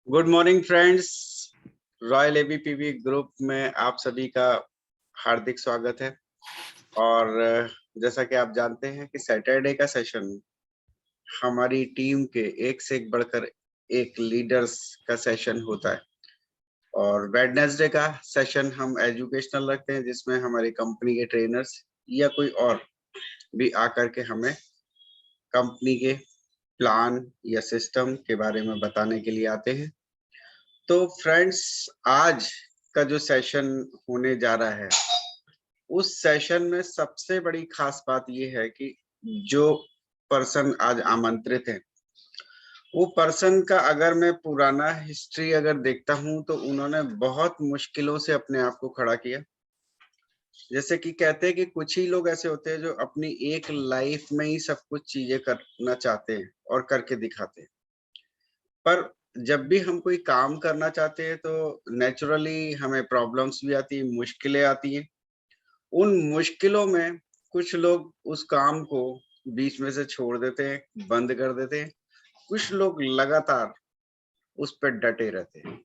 Good morning friends. Royal ABPV group में आप सभी का हार्दिक स्वागत है। और जैसा कि आप जानते हैं कि सैटरडे का सेशन हमारी टीम के एक से एक बढ़कर एक लीडर्स का सेशन होता है। और वेडनेसडे का सेशन हम एजुकेशनल रखते हैं, जिसमें हमारी कंपनी के ट्रेनर्स या कोई और भी आकर के हमें कंपनी के प्लान या सिस्टम के बारे में बताने के लिए आते हैं। तो फ्रेंड्स, आज का जो सेशन होने जा रहा है, उस सेशन में सबसे बड़ी खास बात ये है कि जो पर्सन आज आमंत्रित है, वो पर्सन का अगर मैं पुराना हिस्ट्री अगर देखता हूँ तो उन्होंने बहुत मुश्किलों से अपने आप को खड़ा किया। जैसे कि कहते हैं कि कुछ ही लोग ऐसे होते हैं जो अपनी एक लाइफ में ही सब कुछ चीजें करना चाहते हैं और करके दिखाते हैं। पर जब भी हम कोई काम करना चाहते हैं तो नेचुरली हमें प्रॉब्लम्स भी आती हैं, मुश्किलें आती हैं। उन मुश्किलों में कुछ लोग उस काम को बीच में से छोड़ देते हैं, बंद कर देते हैं। कुछ लोग लगातार उस पे डटे रहते हैं।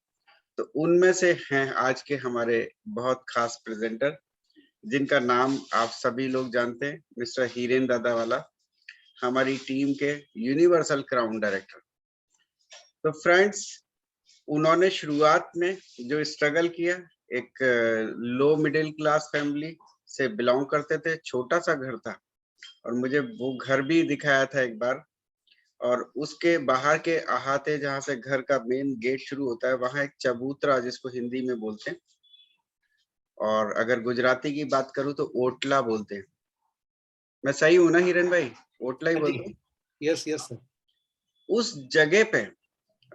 तो उनमें से हैं आज के हमारे बहुत खास प्रेजेंटर, जिनका नाम आप सभी लोग जानते हैं, मिस्टर हीरेन दादावाला, हमारी टीम के यूनिवर्सल क्राउन डायरेक्टर। तो फ्रेंड्स, उन्होंने शुरुआत में जो स्ट्रगल किया, एक लो मिडिल क्लास फैमिली से बिलोंग करते थे, छोटा सा घर था। और मुझे वो घर भी दिखाया था एक बार। और उसके बाहर के अहाते, जहाँ से घर का मेन गेट शुरू होता है, वहां एक चबूतरा, जिसको हिंदी में बोलते हैं, और अगर गुजराती की बात करूं तो ओटला बोलते हैं। मैं सही हूं ना हिरेन भाई? ओटला ही बोलते हैं। Yes yes sir. उस जगह पे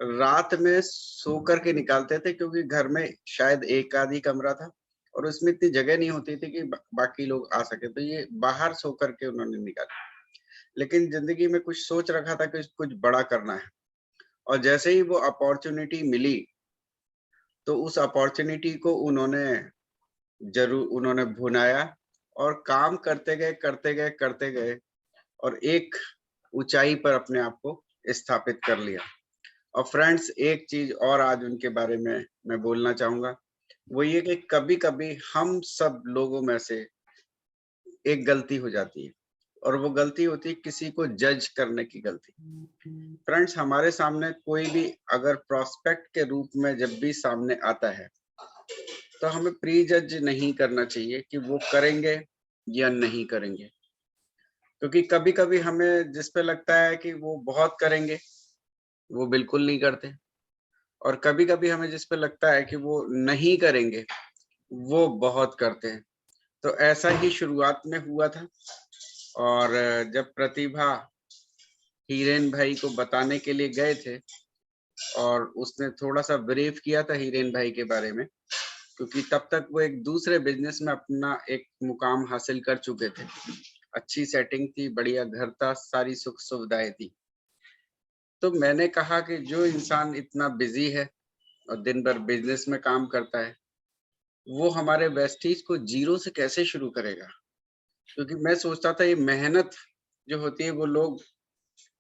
रात में सो करके निकालते थे, क्योंकि घर में शायद एक आध ही कमरा था और उसमें इतनी जगह नहीं होती थी कि बाकी लोग आ सके। तो ये बाहर सो करके उन्होंने निकाला। लेकिन जिंदगी में कुछ सोच रखा था कि कुछ बड़ा करना है। और जैसे ही वो अपॉर्चुनिटी मिली, तो उस अपॉर्चुनिटी को उन्होंने भुनाया और काम करते गए और एक ऊंचाई पर अपने आप को स्थापित कर लिया। और फ्रेंड्स, एक चीज और आज उनके बारे में मैं बोलना चाहूंगा, वो ये कि कभी-कभी हम सब लोगों में से एक गलती हो जाती है, और वो गलती होती है किसी को जज करने की गलती। फ्रेंड्स, हमारे सामने कोई भी अगर प्रोस्पेक्ट के रूप में जब भी सामने आता है, तो हमें प्री जज नहीं करना चाहिए कि वो करेंगे या नहीं करेंगे। क्योंकि कभी-कभी हमें जिस पे लगता है कि वो बहुत करेंगे, वो बिल्कुल नहीं करते। और कभी-कभी हमें जिस पे लगता है कि वो नहीं करेंगे, वो बहुत करते हैं। तो ऐसा ही शुरुआत में हुआ था। और जब प्रतिभा हीरेन भाई को बताने के लिए गए थे, और उसने थोड़ा-सा ब्रीफ किया था हीरेन भाई के बारे में, क्योंकि तब तक वो एक दूसरे बिज़नेस में अपना एक मुकाम हासिल कर चुके थे। अच्छी सेटिंग थी, बढ़िया घर था, सारी सुख-सुविधाएँ थी। तो मैंने कहा कि जो इंसान इतना बिज़ी है और दिन भर बिज़नेस में काम करता है, वो हमारे वेस्टीज को ज़ीरो से कैसे शुरू करेगा? क्योंकि मैं सोचता था ये मेहनत जो होती है, वो लोग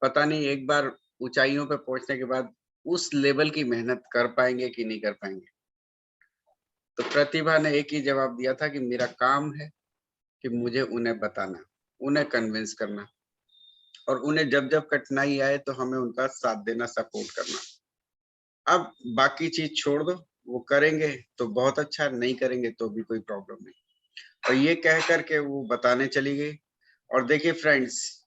पता नहीं एक बार ऊँचाइयों पे पहुँचने के बाद उस लेवल की मेहनत कर पाएँगे कि नहीं कर पाएँगे। तो प्रतिभा ने एक ही जवाब दिया था कि मेरा काम है कि मुझे उन्हें बताना, उन्हें कन्विंस करना, और उन्हें जब-जब कठिनाई आए तो हमें उनका साथ देना, सपोर्ट करना। अब बाकी चीज़ छोड़ दो, वो करेंगे तो बहुत अच्छा, नहीं करेंगे तो भी कोई प्रॉब्लम नहीं। और ये कह कर के वो बताने चली गई। और देखिए फ्रेंड्स,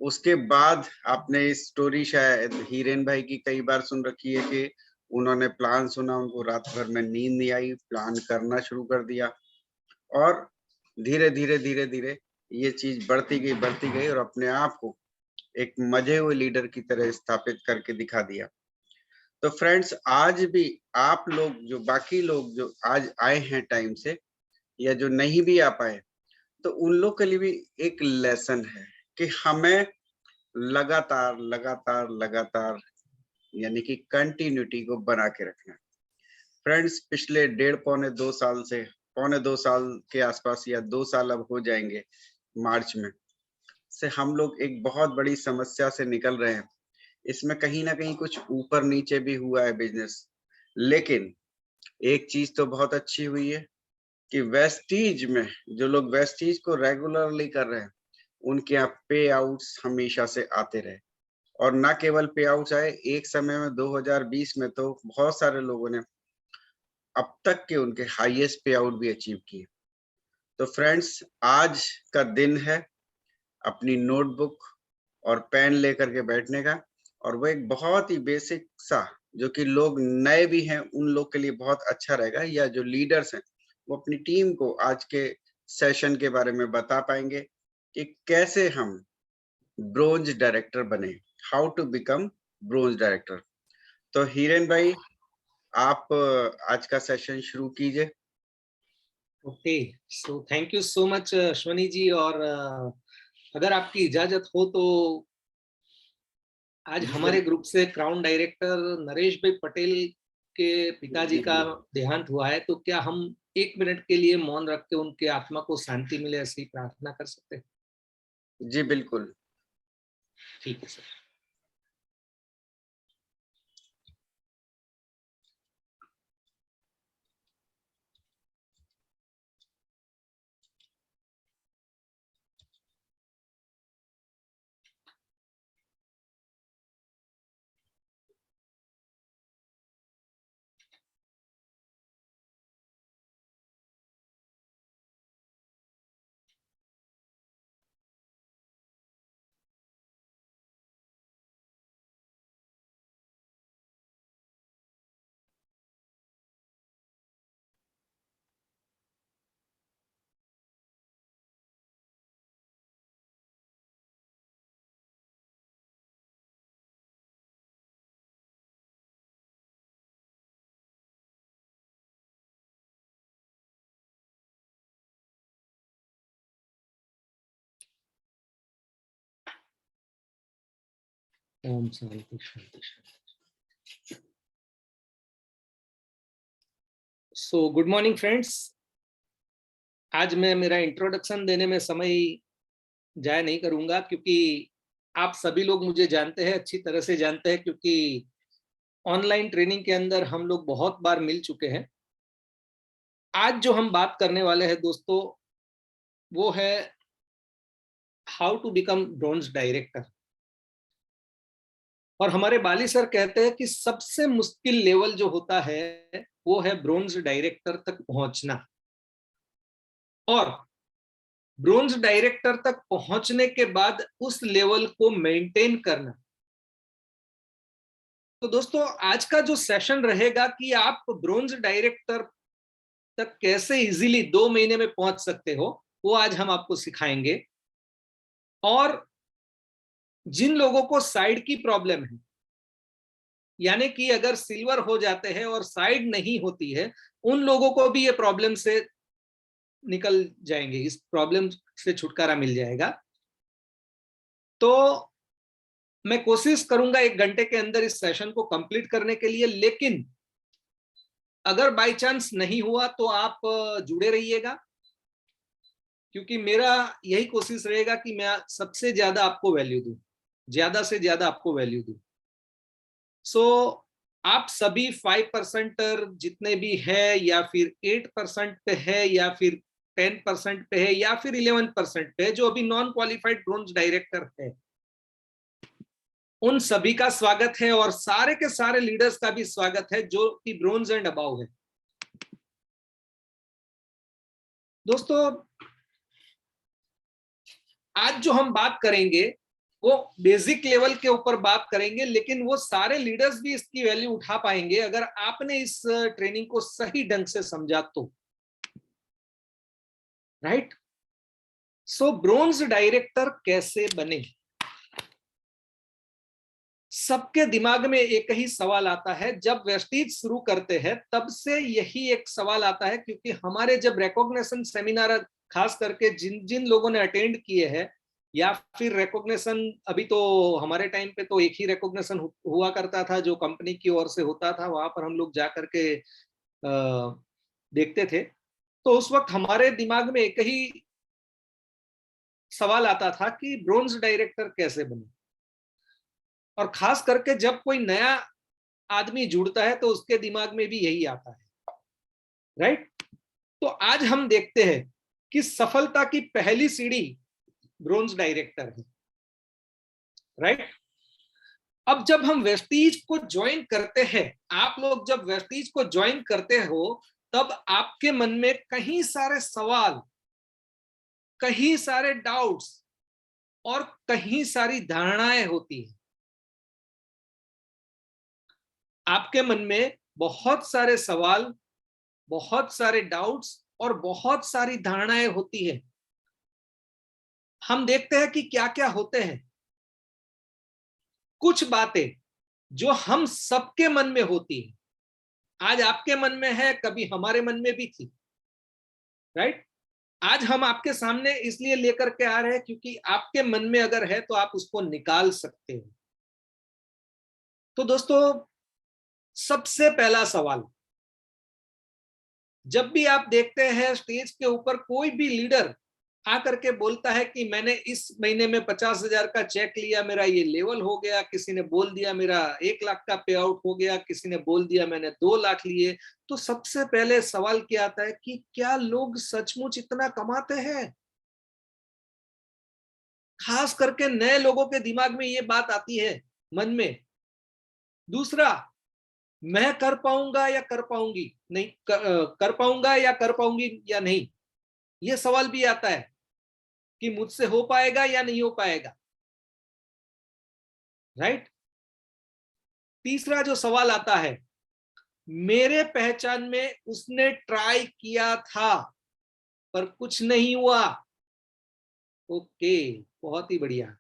उसके बाद आपने इस स्टोरी शायद हीरेन भाई की कई बार सुन रखी है कि उन्होंने प्लान सुना, उनको रात भर में नींद नहीं आई, प्लान करना शुरू कर दिया। और धीरे-धीरे ये चीज़ बढ़ती गई और अपने आप को एक मजे हुए लीडर की तरह स्थापित करके दिखा दिया। तो फ्रेंड्स, आज भी आप लोग, जो बाकी लोग जो आज आए हैं टाइम से, या जो नहीं भी आ पाए, तो उन लोग के लिए भी एक लेसन है कि हमें लगातार यानी कि कंटिन्यूटी को बना के रखना है। फ्रेंड्स, पिछले डेढ़ पौने 2 साल से, पौने 2 साल के आसपास, या 2 साल अब हो जाएँगे मार्च में, से हम लोग एक बहुत बड़ी समस्या से निकल रहे हैं इसमें कहीं ना कहीं कुछ ऊपर नीचे भी हुआ है बिजनेस, लेकिन एक चीज तो बहुत अच्छी हुई है कि वेस्टीज में जो लोग वेस्टीज को रेगुलरली कर रहे हैं, उनके यहाँ पे आउट्स हमेशा से आते रहे। और ना केवल पे आउट्स आए, एक समय में 2020 में तो बहुत सारे लोगों ने अब तक के उनके हाईएस्ट पे आउट भी अचीव किए। तो फ्रेंड्स, आज का दिन है अपनी नोटबुक और पेन लेकर के बैठने का, और वो एक बहुत ही बेसिक सा, जो कि लोग नए भी हैं उन लोग के लिए बहुत अच्छा रहेगा, या जो लीडर्स हैं वो अपनी टीम को आज के सेशन के बारे में बता पाएंगे कि कैसे हम ब्रोंज डायरेक्टर बने, how to become bronze director. तो हिरेन भाई, आप आज का सेशन शुरू कीजिए। Okay, so thank you so much Ashwani ji. और अगर आपकी इजाजत हो तो आज जी हमारे बिल्कुल। ग्रुप से क्राउन डायरेक्टर नरेश भाई पटेल के पिताजी जी का जी। देहांत हुआ है, तो क्या हम 1 मिनट के लिए मौन रख के उनके आत्मा को शांति मिले ऐसी प्रार्थना कर सकते हैं? जी बिल्कुल। ठीक है सर। ओम शांति शांति शांति। So good morning friends. आज मैं मेरा इंट्रोडक्शन देने में समय जाया नहीं करूंगा, क्योंकि आप सभी लोग मुझे जानते हैं, अच्छी तरह से जानते हैं, क्योंकि ऑनलाइन ट्रेनिंग के अंदर हम लोग बहुत बार मिल चुके हैं। आज जो हम बात करने वाले हैं दोस्तों, वो है how to become bronze director. और हमारे बाली सर कहते हैं कि सबसे मुश्किल लेवल जो होता है वो है ब्रोंज डायरेक्टर तक पहुंचना। और ब्रोंज डायरेक्टर तक पहुंचने के बाद उस लेवल को मेंटेन करना। तो दोस्तों, आज का जो सेशन रहेगा कि आप ब्रोंज डायरेक्टर तक कैसे इजीली 2 महीने में पहुंच सकते हो, वो आज हम आपको सिखाएंगे। और जिन लोगों को साइड की प्रॉब्लम है, यानी कि अगर सिल्वर हो जाते हैं और साइड नहीं होती है, उन लोगों को भी ये प्रॉब्लम से निकल जाएंगे, इस प्रॉब्लम से छुटकारा मिल जाएगा। तो मैं कोशिश करूंगा 1 घंटे के अंदर इस सेशन को कंप्लीट करने के लिए, लेकिन अगर बाय चांस नहीं हुआ तो आप जुड़े रहिएगा, क्योंकि मेरा यही कोशिश रहेगा कि मैं सबसे ज्यादा आपको वैल्यू दूं, ज्यादा से ज्यादा आपको वैल्यू दूं। सो आप सभी 5% जितने भी है, या फिर 8% पे है, या फिर 10% पे है, या फिर 11% पे है, जो अभी नॉन क्वालिफाइड ब्रोंज डायरेक्टर है, उन सभी का स्वागत है। और सारे के सारे लीडर्स का भी स्वागत है जो कि ब्रोंज एंड अबाव है। दोस्तों, आज जो हम बात करेंगे वो बेसिक लेवल के ऊपर बात करेंगे, लेकिन वो सारे लीडर्स भी इसकी वैल्यू उठा पाएंगे अगर आपने इस ट्रेनिंग को सही ढंग से समझा तो। राइट। सो ब्रोंज डायरेक्टर कैसे बने? सबके दिमाग में एक ही सवाल आता है, जब वेस्टीज शुरू करते हैं तब से यही एक सवाल आता है, क्योंकि हमारे जब रिकॉग्निशन सेमिनार खास करके जिन जिन लोगों ने अटेंड किए हैं, या फिर रिकॉग्निशन, अभी तो हमारे टाइम पे तो एक ही रिकॉग्निशन हुआ करता था जो कंपनी की ओर से होता था, वहां पर हम लोग जा करके देखते थे। तो उस वक्त हमारे दिमाग में एक ही सवाल आता था कि ब्रोंज डायरेक्टर कैसे बने। और खास करके जब कोई नया आदमी जुड़ता है तो उसके दिमाग में भी यही आता है, राइट। तो आज हम देखते हैं कि सफलता की पहली सीढ़ी ब्रोंज डायरेक्टर है, राइट। अब जब हम वेस्टीज को ज्वाइन करते हैं, आप लोग जब वेस्टीज को ज्वाइन करते हो, तब आपके मन में कई सारे सवाल, कई सारे डाउट्स और कई सारी धारणाएं होती हैं। आपके मन में बहुत सारे सवाल, बहुत सारे डाउट्स और बहुत सारी धारणाएं होती है। हम देखते हैं कि क्या क्या होते हैं। कुछ बातें जो हम सबके मन में होती है, आज आपके मन में है, कभी हमारे मन में भी थी, राइट। आज हम आपके सामने इसलिए लेकर के आ रहे हैं क्योंकि आपके मन में अगर है तो आप उसको निकाल सकते हो। तो दोस्तों, सबसे पहला सवाल, जब भी आप देखते हैं स्टेज के ऊपर कोई भी लीडर आकर के बोलता है कि मैंने इस महीने में 50,000 का चेक लिया, मेरा ये लेवल हो गया, किसी ने बोल दिया मेरा 1 लाख का पे आउट हो गया, किसी ने बोल दिया मैंने 2 लाख लिए, तो सबसे पहले सवाल क्या आता है कि क्या लोग सचमुच इतना कमाते हैं? खास करके नए लोगों के दिमाग में ये बात आती है, मन में। दूसरा, मैं कर पाऊंगा या कर पाऊंगी नहीं, कर पाऊंगा या कर पाऊंगी या नहीं, ये सवाल भी आता है कि मुझसे हो पाएगा या नहीं हो पाएगा, राइट। तीसरा जो सवाल आता है, मेरे पहचान में उसने ट्राई किया था पर कुछ नहीं हुआ। ओके, बहुत ही बढ़िया।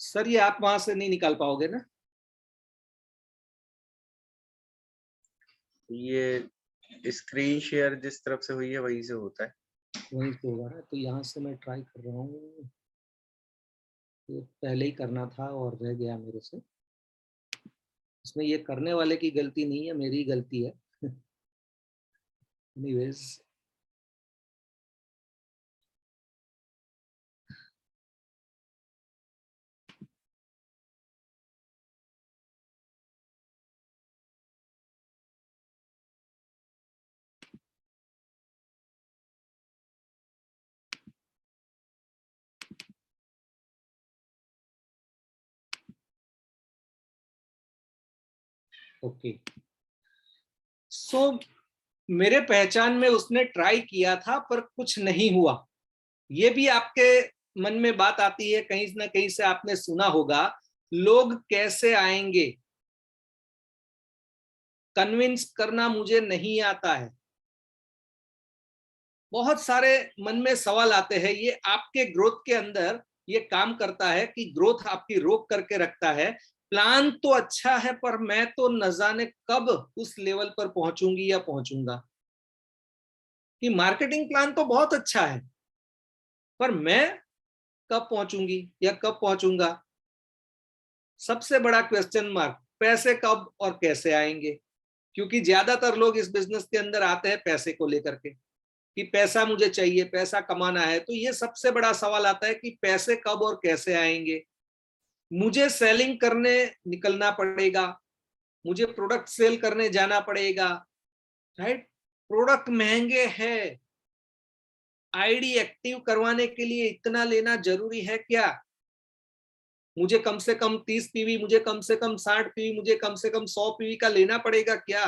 सर, ये आप वहां से नहीं निकाल पाओगे ना? ये स्क्रीन शेयर जिस तरफ से हुई है वहीं से होता है। वहीं से होगा ना, तो यहाँ से मैं ट्राई कर रहा हूँ। ये पहले ही करना था और रह गया मेरे से। इसमें ये करने वाले की गलती नहीं है, मेरी गलती है। Anyways, okay. सो मेरे पहचान में उसने ट्राई किया था पर कुछ नहीं हुआ, ये भी आपके मन में बात आती है, कहीं ना कहीं से आपने सुना होगा, लोग कैसे आएंगे, कन्विंस करना मुझे नहीं आता है। बहुत सारे मन में सवाल आते हैं। ये आपके ग्रोथ के अंदर ये काम करता है कि ग्रोथ आपकी रोक करके रखता है। प्लान तो अच्छा है पर मैं तो न जाने कब उस लेवल पर पहुंचूंगी या पहुंचूंगा। कि मार्केटिंग प्लान तो बहुत अच्छा है पर मैं कब पहुंचूंगी या कब पहुंचूंगा। सबसे बड़ा क्वेश्चन मार्क, पैसे कब और कैसे आएंगे, क्योंकि ज्यादातर लोग इस बिजनेस के अंदर आते हैं पैसे को लेकर के कि पैसा मुझे चाहिए, पैसा कमाना है। तो ये सबसे बड़ा सवाल आता है कि पैसे कब और कैसे आएंगे। मुझे सेलिंग करने निकलना पड़ेगा, मुझे प्रोडक्ट सेल करने जाना पड़ेगा, राइट। प्रोडक्ट महंगे हैं, आईडी एक्टिव करवाने के लिए इतना लेना जरूरी है क्या? मुझे कम से कम 30 पीवी, मुझे कम से कम 60 पीवी, मुझे कम से कम 100 पीवी का लेना पड़ेगा क्या?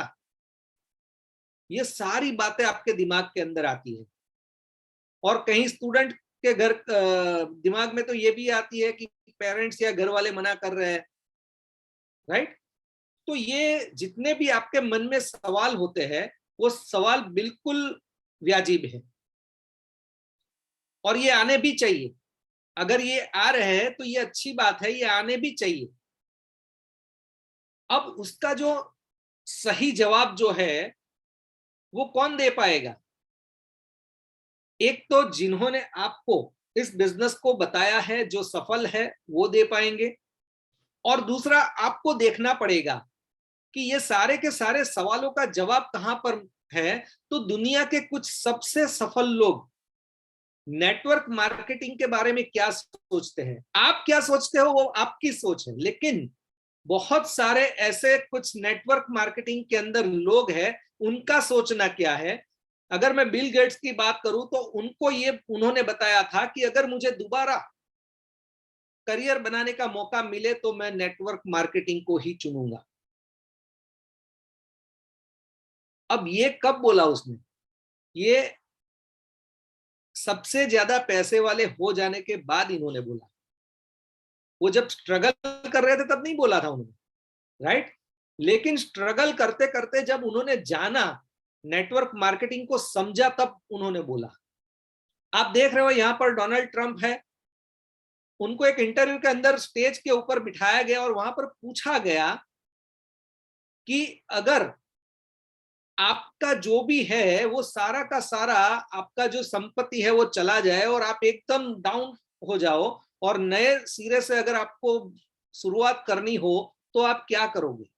ये सारी बातें आपके दिमाग के अंदर आती है। और कहीं स्टूडेंट के घर दिमाग में तो ये भी आती है कि पेरेंट्स या घर वाले मना कर रहे हैं, राइट? तो ये जितने भी आपके मन में सवाल होते हैं वो सवाल बिल्कुल वाजिब है और ये आने भी चाहिए। अगर ये आ रहे हैं तो ये अच्छी बात है, ये आने भी चाहिए। अब उसका जो सही जवाब जो है वो कौन दे पाएगा? एक तो जिन्होंने आपको इस बिजनेस को बताया है, जो सफल है, वो दे पाएंगे। और दूसरा, आपको देखना पड़ेगा कि ये सारे के सारे सवालों का जवाब कहां पर है। तो दुनिया के कुछ सबसे सफल लोग नेटवर्क मार्केटिंग के बारे में क्या सोचते हैं, आप क्या सोचते हो वो आपकी सोच है, लेकिन बहुत सारे ऐसे कुछ नेटवर्क मार्केटिंग के अंदर लोग हैं, उनका सोचना क्या है। अगर मैं बिल गेट्स की बात करूं तो उनको ये उन्होंने बताया था कि अगर मुझे दोबारा करियर बनाने का मौका मिले तो मैं नेटवर्क मार्केटिंग को ही चुनूंगा। अब ये कब बोला उसने? ये सबसे ज्यादा पैसे वाले हो जाने के बाद इन्होंने बोला। वो जब स्ट्रगल कर रहे थे तब नहीं बोला था उन्होंने, राइट? लेकिन स्ट्रगल करते करते जब उन्होंने जाना, नेटवर्क मार्केटिंग को समझा, तब उन्होंने बोला। आप देख रहे हो यहां पर डोनाल्ड ट्रंप है, उनको एक इंटरव्यू के अंदर स्टेज के ऊपर बिठाया गया और वहां पर पूछा गया कि अगर आपका जो भी है वो सारा का सारा आपका जो संपत्ति है वो चला जाए और आप एकदम डाउन हो जाओ और नए सिरे से अगर आपको शुरुआत करनी हो तो आप क्या करोगे?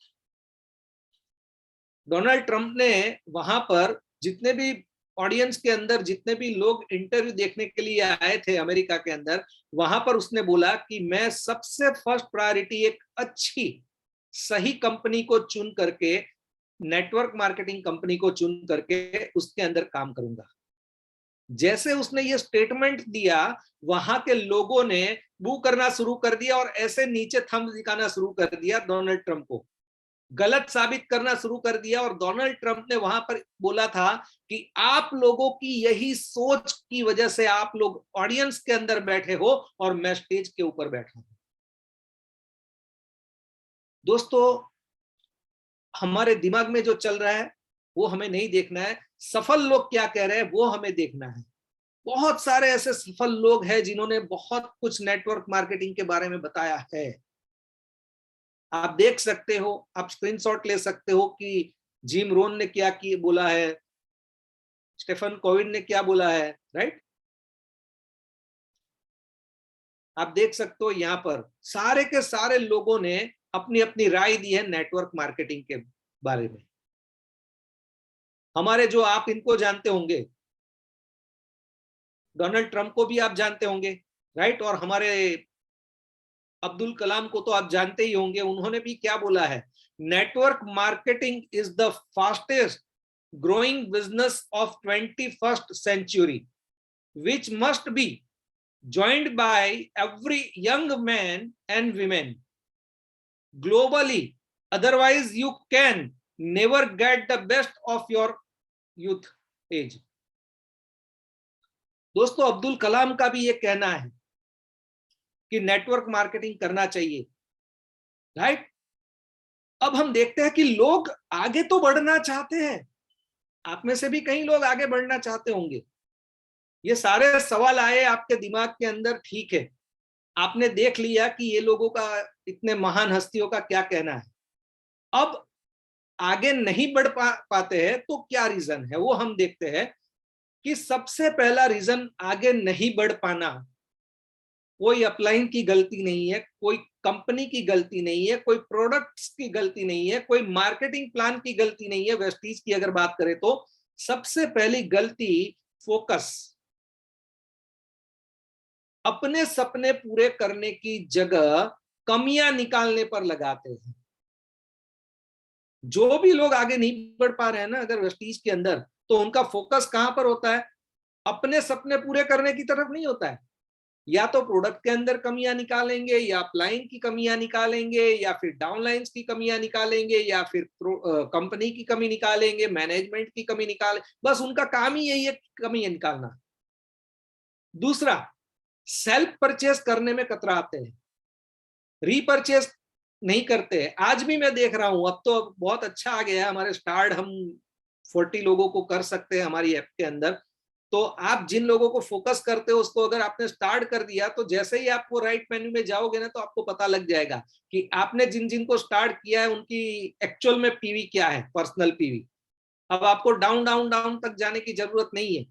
डोनाल्ड ट्रंप ने वहां पर जितने भी ऑडियंस के अंदर जितने भी लोग इंटरव्यू देखने के लिए आए थे अमेरिका के अंदर, वहां पर उसने बोला कि मैं सबसे फर्स्ट प्रायोरिटी एक अच्छी सही कंपनी को चुन करके, नेटवर्क मार्केटिंग कंपनी को चुन करके उसके अंदर काम करूंगा। जैसे उसने ये स्टेटमेंट दिया, वहां के लोगों ने बू करना शुरू कर दिया और ऐसे नीचे थंब दिखाना शुरू कर दिया, डोनाल्ड ट्रंप को गलत साबित करना शुरू कर दिया। और डोनाल्ड ट्रंप ने वहां पर बोला था कि आप लोगों की यही सोच की वजह से आप लोग ऑडियंस के अंदर बैठे हो और मैं स्टेज के ऊपर बैठा हूं। दोस्तों, हमारे दिमाग में जो चल रहा है वो हमें नहीं देखना है, सफल लोग क्या कह रहे हैं वो हमें देखना है। बहुत सारे ऐसे सफल लोग हैं जिन्होंने बहुत कुछ नेटवर्क मार्केटिंग के बारे में बताया है। आप देख सकते हो, आप स्क्रीनशॉट ले सकते हो कि जिम रोन ने क्या की बोला है, स्टेफन कोविन ने क्या बोला है, राइट? आप देख सकते हो यहां पर सारे के सारे लोगों ने अपनी अपनी राय दी है नेटवर्क मार्केटिंग के बारे में। हमारे जो, आप इनको जानते होंगे, डोनाल्ड ट्रंप को भी आप जानते होंगे, राइट? और हमारे अब्दुल कलाम को तो आप जानते ही होंगे, उन्होंने भी क्या बोला है, network marketing is the fastest growing business of 21st century which must be joined by every young man and women globally, otherwise you can never get the best of your youth age। दोस्तों, अब्दुल कलाम का भी ये कहना है कि network marketing करना चाहिए, right? अब हम देखते हैं कि लोग आगे तो बढ़ना चाहते हैं, आप में से भी कई लोग आगे बढ़ना चाहते होंगे। ये सारे सवाल आए आपके दिमाग के अंदर, ठीक है, आपने देख लिया कि ये लोगों का, इतने महान हस्तियों का क्या कहना है। अब आगे नहीं बढ़ पाते हैं तो क्या रीजन है वो हम देखते हैं कि सबसे पहला रीजन आगे नहीं बढ़ पाना कोई अपलाइन की गलती नहीं है, कोई कंपनी की गलती नहीं है, कोई प्रोडक्ट्स की गलती नहीं है, कोई मार्केटिंग प्लान की गलती नहीं है। वेस्टीज की अगर बात करें तो सबसे पहली गलती फोकस, अपने सपने पूरे करने की जगह कमियां निकालने पर लगाते हैं। जो भी लोग आगे नहीं बढ़ पा रहे हैं ना अगर वेस्टीज के अंदर, तो उनका फोकस कहां पर होता है? अपने सपने पूरे करने की तरफ नहीं होता है। या तो प्रोडक्ट के अंदर कमियां निकालेंगे, या अपलाइन की कमियां निकालेंगे, या फिर डाउनलाइंस की कमियां निकालेंगे, या फिर कंपनी की कमी निकालेंगे, मैनेजमेंट की कमी निकाले, बस उनका काम ही यही है कमियां निकालना। दूसरा, सेल्फ परचेस करने में कतराते हैं, रीपरचेस नहीं करते हैं। आज भी मैं देख रहा हूं, अब तो बहुत अच्छा आ गया है हमारे स्टार्ट, हम 40 लोगों को कर सकते हैं हमारी ऐप के अंदर। तो आप जिन लोगों को फोकस करते हो उसको अगर आपने स्टार्ट कर दिया तो जैसे ही आप वो राइट मेन्यू में जाओगे ना तो आपको पता लग जाएगा कि आपने जिन जिन को स्टार्ट किया है उनकी एक्चुअल में पीवी क्या है, पर्सनल पीवी। अब आपको डाउन डाउन डाउन तक जाने की जरूरत नहीं है,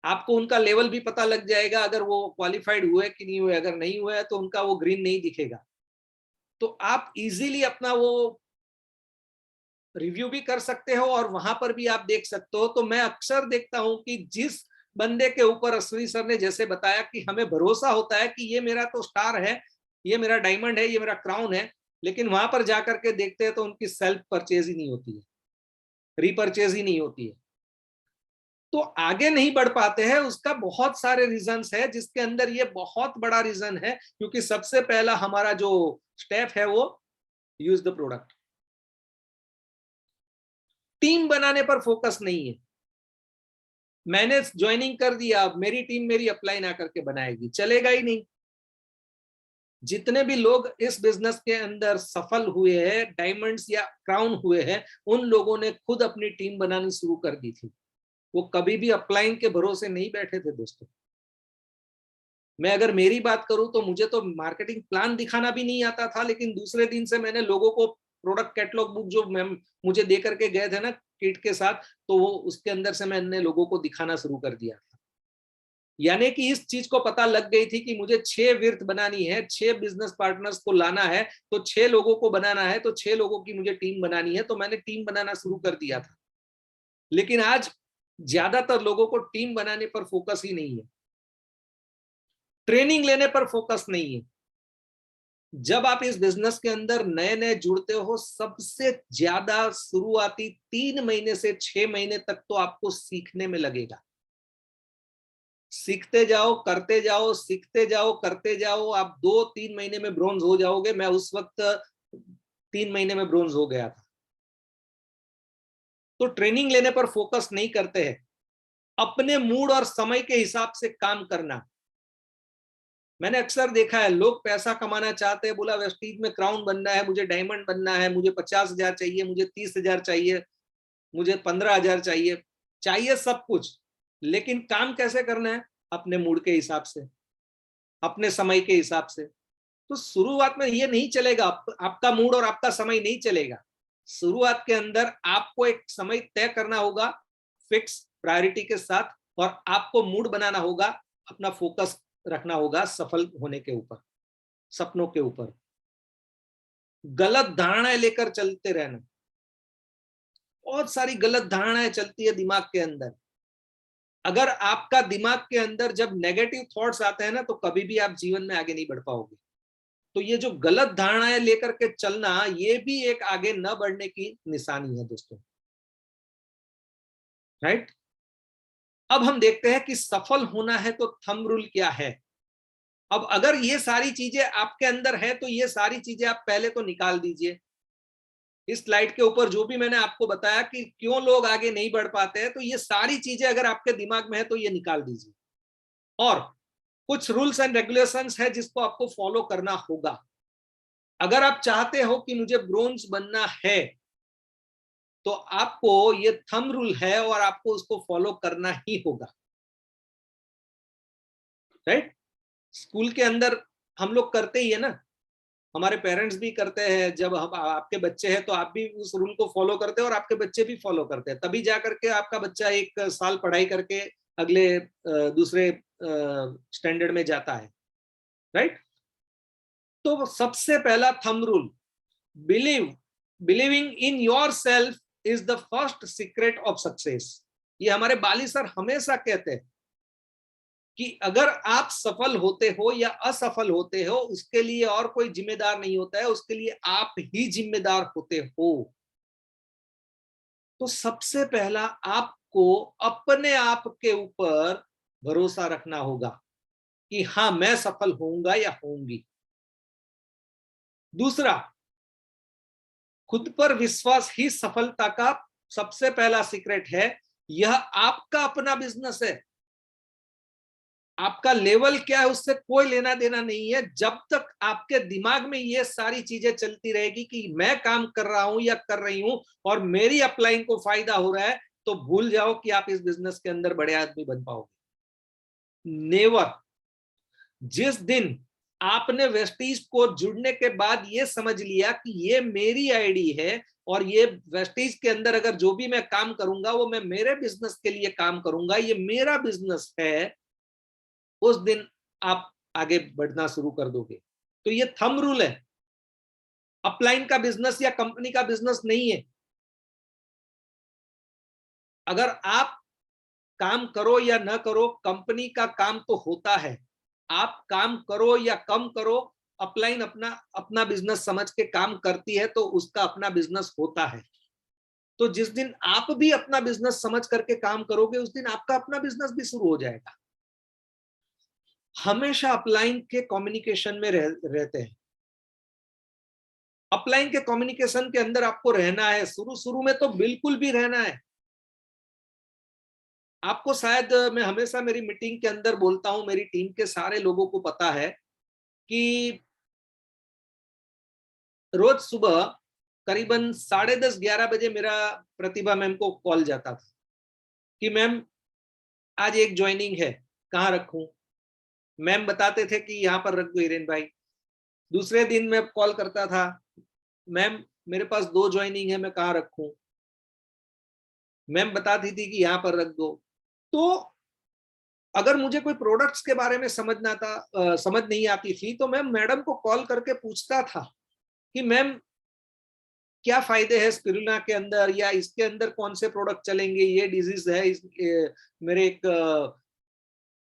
आपको उनका लेवल भी पता लग जाएगा, अगर वो क्वालिफाइड हुए कि नहीं हुए। अगर नहीं हुआ है तो उनका वो ग्रीन नहीं दिखेगा। तो आप इजीली अपना वो रिव्यू भी कर सकते हो और वहां पर भी आप देख सकते हो। तो मैं अक्सर देखता हूं कि जिस बंदे के ऊपर अश्विनी सर ने जैसे बताया कि हमें भरोसा होता है कि ये मेरा तो स्टार है, ये मेरा डायमंड है, ये मेरा क्राउन है, लेकिन वहां पर जाकर के देखते हैं तो उनकी सेल्फ परचेज ही नहीं होती है, रीपरचेज ही नहीं होती है। तो आगे नहीं बढ़ पाते हैं, उसका बहुत सारे रीजंस है, जिसके अंदर ये बहुत बड़ा रीजन है, क्योंकि सबसे पहला हमारा जो स्टेप है वो यूज द प्रोडक्ट। टीम बनाने पर फोकस नहीं है। मैंने ज्वाइनिंग कर दिया, अब मेरी टीम मेरी अप्लाई ना करके बनाएगी, चलेगा ही नहीं। जितने भी लोग इस बिजनेस के अंदर सफल हुए हैं, डायमंड्स या क्राउन हुए हैं, उन लोगों ने खुद अपनी टीम बनानी शुरू कर दी थी। वो कभी भी अपलाइन के भरोसे नहीं बैठे थे दोस्तों। मैं अगर मेरी बात करूं तो मुझे तो मार्केटिंग प्लान दिखाना भी नहीं आता था, लेकिन दूसरे दिन से मैंने लोगों को प्रोडक्ट कैटलॉग बुक जो मुझे दे करके गए थे ना किट के साथ, तो वो उसके अंदर से मैंने लोगों को दिखाना शुरू कर दिया था। यानी कि इस चीज को पता लग गई थी कि मुझे 6 विर्थ बनानी है, 6 बिजनेस पार्टनर्स को लाना है, तो 6 लोगों को बनाना है, तो 6 लोगों की मुझे टीम बनानी है। तो मैंने टीम बनाना शुरू कर दिया था। लेकिन आज ज्यादातर लोगों को टीम बनाने पर फोकस ही नहीं है, ट्रेनिंग लेने पर फोकस नहीं है। जब आप इस बिजनेस के अंदर नए नए जुड़ते हो, सबसे ज्यादा शुरुआती 3 महीने से 6 महीने तक तो आपको सीखने में लगेगा। सीखते जाओ, करते जाओ, सीखते जाओ, करते जाओ। आप 2-3 महीने में ब्रोंज हो जाओगे। मैं उस वक्त 3 महीने में ब्रोंज हो गया था। तो ट्रेनिंग लेने पर फोकस नहीं करते हैं, अपने मूड और समय के हिसाब से काम करना। मैंने अक्सर देखा है, लोग पैसा कमाना चाहते हैं, बोला वेस्टीज में क्राउन बनना है, मुझे डायमंड बनना है, मुझे 50,000 चाहिए, मुझे 30,000 चाहिए, मुझे 15,000 चाहिए, चाहिए सब कुछ। लेकिन काम कैसे करना है? अपने मूड के हिसाब से, अपने समय के हिसाब से। तो शुरुआत में ये नहीं चलेगा, आपका मूड और आपका समय नहीं चलेगा। शुरुआत के अंदर आपको एक समय तय करना होगा फिक्स प्रायोरिटी के साथ, और आपको मूड बनाना होगा, अपना फोकस रखना होगा सफल होने के ऊपर, सपनों के ऊपर। गलत धारणाएं लेकर चलते रहना। बहुत सारी गलत धारणाएं चलती है दिमाग के अंदर। अगर आपका दिमाग के अंदर जब नेगेटिव थॉट्स आते हैं ना, तो कभी भी आप जीवन में आगे नहीं बढ़ पाओगे। तो ये जो गलत धारणाएं लेकर के चलना, ये भी एक आगे न बढ़ने की निशानी है दोस्तों, राइट। अब हम देखते हैं कि सफल होना है तो थंब रूल क्या है। अब अगर ये सारी चीजें आपके अंदर है तो ये सारी चीजें आप पहले तो निकाल दीजिए। इस स्लाइड के ऊपर जो भी मैंने आपको बताया कि क्यों लोग आगे नहीं बढ़ पाते हैं, तो ये सारी चीजें अगर आपके दिमाग में है तो ये निकाल दीजिए। और कुछ रूल्स एंड रेगुलेशंस है जिसको आपको फॉलो करना होगा। अगर आप चाहते हो कि मुझे ब्रोंज बनना है, तो आपको ये थंब रूल है और आपको उसको फॉलो करना ही होगा, राइट। स्कूल के अंदर हम लोग करते ही है ना, हमारे पेरेंट्स भी करते हैं। जब हम आपके बच्चे हैं तो आप भी उस रूल को फॉलो करते हैं और आपके बच्चे भी फॉलो करते हैं, तभी जा करके आपका बच्चा 1 साल पढ़ाई करके अगले दूसरे स्टैंडर्ड में जाता है, राइट। तो सबसे पहला thumb rule, believing in your self is the first secret of success. ये हमारे बाली सर हमेशा कहते हैं कि अगर आप सफल होते हो या असफल होते हो, उसके लिए और कोई जिम्मेदार नहीं होता है, उसके लिए आप ही जिम्मेदार होते हो। तो सबसे पहला आपको अपने आप के ऊपर भरोसा रखना होगा कि हाँ, मैं सफल होऊंगा या होऊंगी। दूसरा, खुद पर विश्वास ही सफलता का सबसे पहला सीक्रेट है। यह आपका अपना बिजनेस है। आपका लेवल क्या है उससे कोई लेना देना नहीं है। जब तक आपके दिमाग में ये सारी चीजें चलती रहेगी कि मैं काम कर रहा हूं या कर रही हूं और मेरी अपलाइन को फायदा हो रहा है, तो भूल जाओ कि आप इस बिजनेस के अंदर बड़े आदमी बन पाओगे। नेवर। जिस दिन आपने वेस्टीज को जुड़ने के बाद ये समझ लिया कि ये मेरी आईडी है और ये वेस्टीज के अंदर अगर जो भी मैं काम करूंगा वो मैं मेरे बिजनेस के लिए काम करूंगा, ये मेरा बिजनेस है, उस दिन आप आगे बढ़ना शुरू कर दोगे। तो ये थंब रूल है, अपलाइन का बिजनेस या कंपनी का बिजनेस नहीं है। अगर आप काम करो या ना करो, कंपनी का काम तो होता है। आप काम करो या कम करो, अपलाइन अपना अपना बिजनेस समझ के काम करती है तो उसका अपना बिजनेस होता है। तो जिस दिन आप भी अपना बिजनेस समझ करके काम करोगे, उस दिन आपका अपना बिजनेस भी शुरू हो जाएगा। हमेशा अपलाइन के कम्युनिकेशन में रहते हैं। अपलाइन के कम्युनिकेशन के अंदर आपको रहना है। शुरू शुरू में तो बिल्कुल भी रहना है। आपको शायद मैं हमेशा मेरी मीटिंग के अंदर बोलता हूं, मेरी टीम के सारे लोगों को पता है कि रोज सुबह करीबन 10:30-11 बजे मेरा प्रतिभा मैम को कॉल जाता था कि मैम आज एक ज्वाइनिंग है, कहाँ रखूं। मैम बताते थे कि यहाँ पर रख दो हिरेन भाई। दूसरे दिन मैं कॉल करता था, मैम मेरे पास 2 ज्वाइनिंग है, मैं कहाँ रखूं। मैम बताती थी कि यहाँ पर रख दो। तो अगर मुझे कोई प्रोडक्ट्स के बारे में समझ नहीं आती थी, तो मैं मैडम को कॉल करके पूछता था कि मैम क्या फायदे हैं स्पिरुलिना के अंदर, या इसके अंदर कौन से प्रोडक्ट चलेंगे, ये डिजीज है। मेरे एक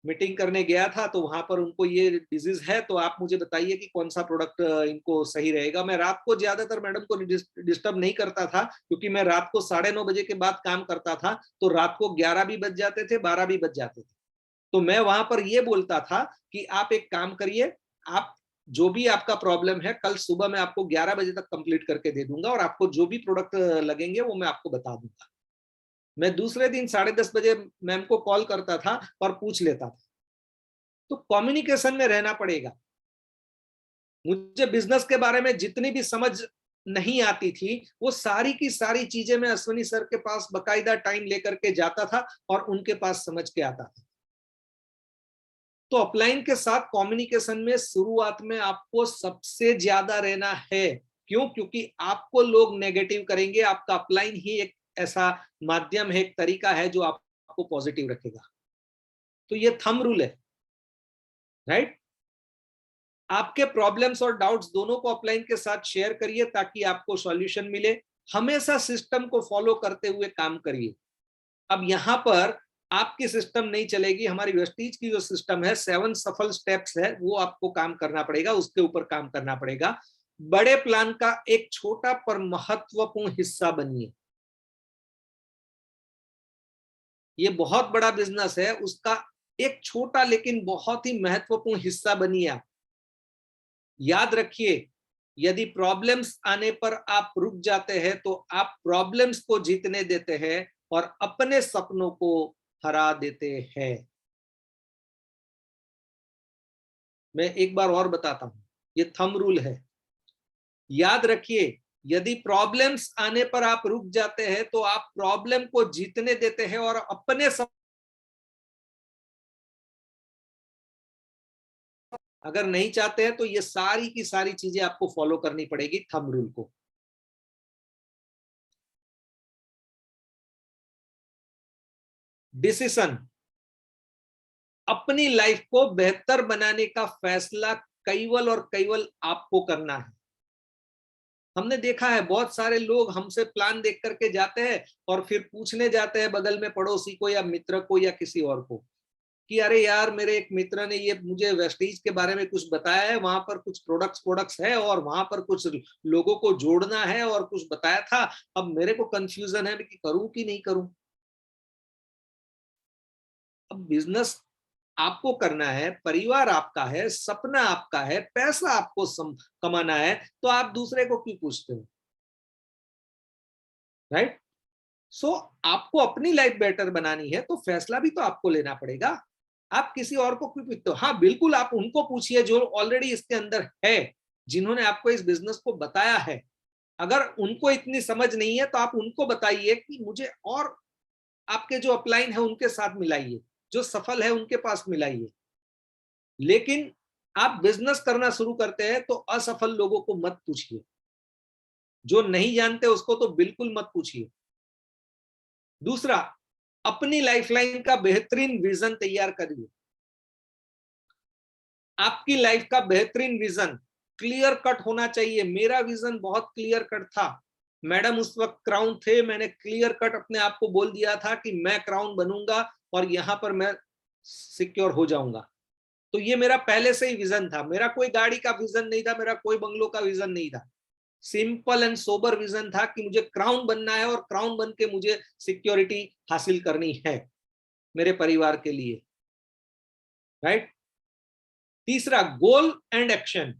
मीटिंग करने गया था तो वहां पर उनको ये डिजीज है, तो आप मुझे बताइए कि कौन सा प्रोडक्ट इनको सही रहेगा। मैं रात को ज्यादातर मैडम को डिस्टर्ब नहीं करता था, क्योंकि मैं रात को 9:30 बजे के बाद काम करता था, तो रात को 11 भी बज जाते थे, 12 भी बज जाते थे। तो मैं वहां पर ये बोलता था कि आप एक काम करिए, आप जो भी आपका प्रॉब्लम है कल सुबह मैं आपको 11 बजे तक कंप्लीट करके दे दूंगा, और आपको जो भी प्रोडक्ट लगेंगे वो मैं आपको बता दूंगा। मैं दूसरे दिन 10:30 बजे मैम को कॉल करता था और पूछ लेता था। तो कम्युनिकेशन में रहना पड़ेगा। मुझे बिजनेस के बारे में जितनी भी समझ नहीं आती थी, वो सारी की सारी चीजें मैं अश्विनी सर के पास बकायदा टाइम लेकर के जाता था और उनके पास समझ के आता था। तो अपलाइन के साथ कम्युनिकेशन में शुरुआत में आपको सबसे ज्यादा रहना है। क्यों? क्योंकि आपको लोग नेगेटिव करेंगे। आपका अपलाइन ही एक ऐसा माध्यम है, एक तरीका है जो आपको पॉजिटिव रखेगा। तो ये थंब रूल है, राइट। आपके प्रॉब्लम्स और डाउट्स दोनों को अपलाइन के साथ शेयर करिए ताकि आपको सॉल्यूशन मिले। हमेशा सिस्टम को फॉलो करते हुए काम करिए। अब यहां पर आपकी सिस्टम नहीं चलेगी, हमारी वेस्टीज की जो सिस्टम है, 7 सफल स्टेप्स है, वो आपको काम करना पड़ेगा, उसके ऊपर काम करना पड़ेगा। बड़े प्लान का एक छोटा पर महत्वपूर्ण हिस्सा बनिए। ये बहुत बड़ा बिजनेस है, उसका एक छोटा लेकिन बहुत ही महत्वपूर्ण हिस्सा बनिए आप। याद रखिए, यदि प्रॉब्लम्स आने पर आप रुक जाते हैं तो आप प्रॉब्लम्स को जीतने देते हैं और अपने सपनों को हरा देते हैं। मैं एक बार और बताता हूं, ये थंब रूल है। याद रखिए, यदि प्रॉब्लम्स आने पर आप रुक जाते हैं तो आप प्रॉब्लम को जीतने देते हैं और अपने अगर नहीं चाहते हैं तो ये सारी की सारी चीजें आपको फॉलो करनी पड़ेगी थंब रूल को। डिसीजन, अपनी लाइफ को बेहतर बनाने का फैसला केवल और केवल आपको करना है। हमने देखा है बहुत सारे लोग हमसे प्लान देख करके जाते हैं और फिर पूछने जाते हैं बगल में पड़ोसी को या मित्र को या किसी और को कि अरे यार, मेरे एक मित्र ने ये मुझे वेस्टीज के बारे में कुछ बताया है, वहां पर कुछ प्रोडक्ट्स है और वहां पर कुछ लोगों को जोड़ना है और कुछ बताया था। अब मेरे को कंफ्यूजन है कि करूं कि नहीं करूं। अब बिजनेस आपको करना है, परिवार आपका है, सपना आपका है, पैसा आपको कमाना है, तो आप दूसरे को क्यों पूछते हो, राइट। सो आपको अपनी लाइफ बेटर बनानी है तो फैसला भी तो आपको लेना पड़ेगा। आप किसी और को क्यों पूछते हो? हाँ बिल्कुल, आप उनको पूछिए जो ऑलरेडी इसके अंदर है, जिन्होंने आपको इस बिजनेस को बताया है। अगर उनको इतनी समझ नहीं है तो आप उनको बताइए कि मुझे, और आपके जो अपलाइन है उनके साथ मिलाइए, जो सफल है उनके पास मिलाइए। लेकिन आप बिजनेस करना शुरू करते हैं तो असफल लोगों को मत पूछिए, जो नहीं जानते उसको तो बिल्कुल मत पूछिए। दूसरा, अपनी लाइफलाइन का बेहतरीन विजन तैयार करिए। आपकी लाइफ का बेहतरीन विजन क्लियर कट होना चाहिए। मेरा विजन बहुत क्लियर कट था। मैडम उस वक्त क्राउन थे, मैंने क्लियर कट अपने आप को बोल दिया था कि मैं क्राउन बनूंगा और यहां पर मैं सिक्योर हो जाऊंगा। तो ये मेरा पहले से ही विजन था। मेरा कोई गाड़ी का विजन नहीं था, मेरा कोई बंगलों का विजन नहीं था। सिंपल एंड सोबर विजन था कि मुझे क्राउन बनना है और क्राउन बन के मुझे सिक्योरिटी हासिल करनी है मेरे परिवार के लिए, राइट। तीसरा, गोल एंड एक्शन।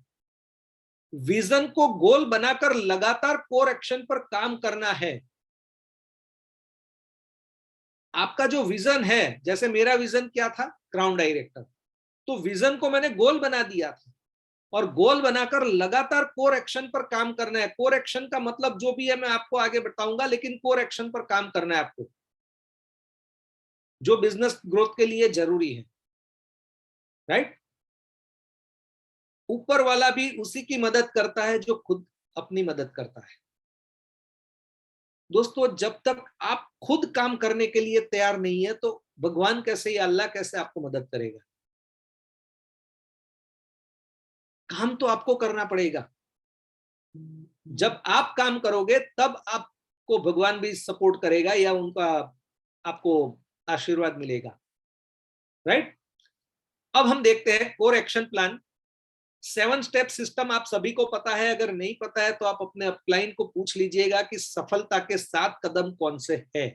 विजन को गोल बनाकर लगातार कोर एक्शन पर काम करना है। आपका जो विजन है, जैसे मेरा विजन क्या था, क्राउन डायरेक्टर, तो विजन को मैंने गोल बना दिया था और गोल बनाकर लगातार कोर एक्शन पर काम करना है। कोर एक्शन का मतलब जो भी है मैं आपको आगे बताऊंगा, लेकिन कोर एक्शन पर काम करना है आपको, जो बिजनेस ग्रोथ के लिए जरूरी है, राइट। ऊपर वाला भी उसी की मदद करता है जो खुद अपनी मदद करता है। दोस्तों, जब तक आप खुद काम करने के लिए तैयार नहीं है तो भगवान कैसे या अल्लाह कैसे आपको मदद करेगा? काम तो आपको करना पड़ेगा। जब आप काम करोगे तब आपको भगवान भी सपोर्ट करेगा या उनका आपको आशीर्वाद मिलेगा, राइट। अब हम देखते हैं core action plan. 7 step system आप सभी को पता है। अगर नहीं पता है तो आप अपने अपलाइन को पूछ लीजिएगा कि सफलता के 7 कदम कौन से है,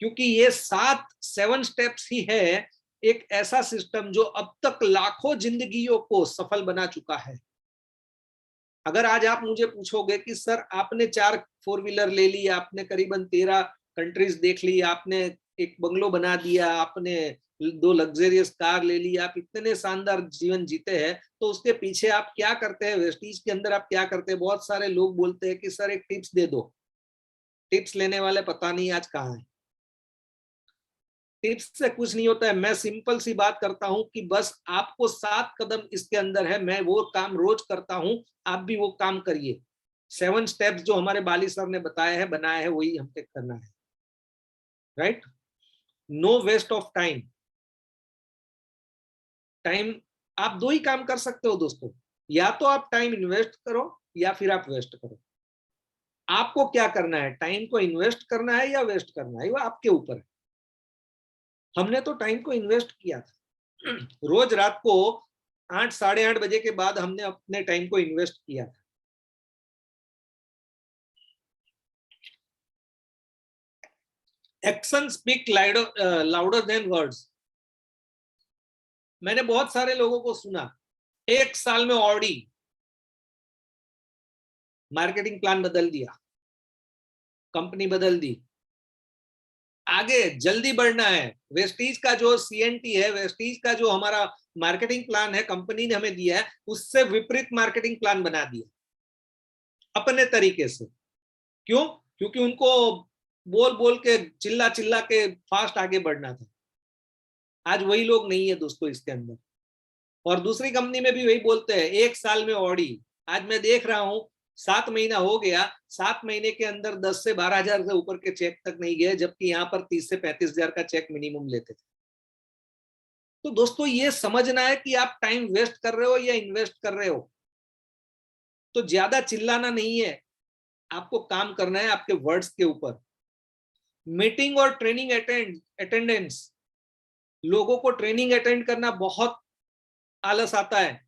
क्योंकि ये 7 स्टेप्स ही है एक ऐसा सिस्टम जो अब तक लाखों जिंदगियों को सफल बना चुका है। अगर आज आप मुझे पूछोगे कि सर आपने 4 4 व्हीलर ले ली, आपने करीबन 13 कंट्रीज देख ली, आपने एक बंगलो बना दिया, आपने 2 लग्जरियस कार ले ली, आप इतने शानदार जीवन जीते हैं, तो उसके पीछे आप क्या करते हैं, वेस्टीज के अंदर आप क्या करते हैं? बहुत सारे लोग बोलते हैं कि सर एक टिप्स दे दो। टिप्स लेने वाले पता नहीं आज कहाँ है। टिप्स से कुछ नहीं होता है। मैं सिंपल सी बात करता हूं कि बस आपको 7 कदम इसके अंदर है, मैं वो काम रोज करता हूं, आप भी वो काम करिए। 7 स्टेप्स जो हमारे बाली सर ने बताया है, बनाया है, वही हमको करना है, right. No waste of time. Time, आप 2 ही काम कर सकते हो दोस्तों, या तो आप टाइम इन्वेस्ट करो या फिर आप वेस्ट करो। आपको क्या करना है, टाइम को इन्वेस्ट करना है या वेस्ट करना है, वो आपके ऊपर है। हमने तो टाइम को इन्वेस्ट किया था। रोज रात को 8 साढ़े 8 बजे के बाद हमने अपने टाइम को इन्वेस्ट किया था। Action speak louder than words. मैंने बहुत सारे लोगों को सुना, 1 साल में ऑडी मार्केटिंग प्लान बदल दिया, कंपनी बदल दी, आगे जल्दी बढ़ना है। वेस्टीज का जो सीएनटी है, वेस्टीज का जो हमारा मार्केटिंग प्लान है कंपनी ने हमें दिया है, उससे विपरीत मार्केटिंग प्लान बना दिया अपने तरीके से। क्यों? क्योंकि उनको बोल बोल के, चिल्ला चिल्ला के फास्ट आगे बढ़ना था। आज वही लोग नहीं है दोस्तों इसके अंदर। और दूसरी कंपनी में भी वही बोलते हैं, 1 साल में ऑडी। आज मैं देख रहा हूं 7 महीना हो गया, 7 महीने के अंदर 10 से 12 हजार से ऊपर के चेक तक नहीं गए, जबकि यहाँ पर 30 से 35 हजार का चेक मिनिमम लेते थे। तो दोस्तों ये समझना है कि आप टाइम वेस्ट कर रहे हो या इन्वेस्ट कर रहे हो। तो ज्यादा चिल्लाना नहीं है, आपको काम करना है आपके वर्ड्स के ऊपर। मीटिंग और ट्रेनिंग अटेंडेंस। लोगों को ट्रेनिंग अटेंड करना बहुत आलस आता है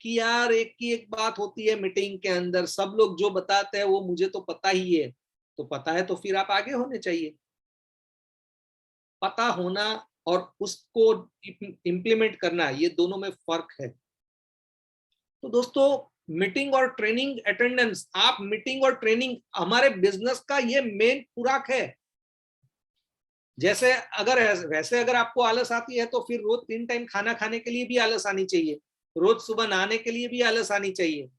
कि यार एक की एक बात होती है मीटिंग के अंदर, सब लोग जो बताते हैं वो मुझे तो पता ही है। तो पता है तो फिर आप आगे होने चाहिए। पता होना और उसको इम्प्लीमेंट करना, ये दोनों में फर्क है। तो दोस्तों, मीटिंग और ट्रेनिंग अटेंडेंस, आप मीटिंग और ट्रेनिंग, हमारे बिजनेस का ये मेन खुराक है। जैसे अगर वैसे अगर आपको आलस आती है तो फिर रोज 3 टाइम खाना खाने के लिए भी आलस आनी चाहिए, रोज सुबह नहाने के लिए भी आलस आनी चाहिए,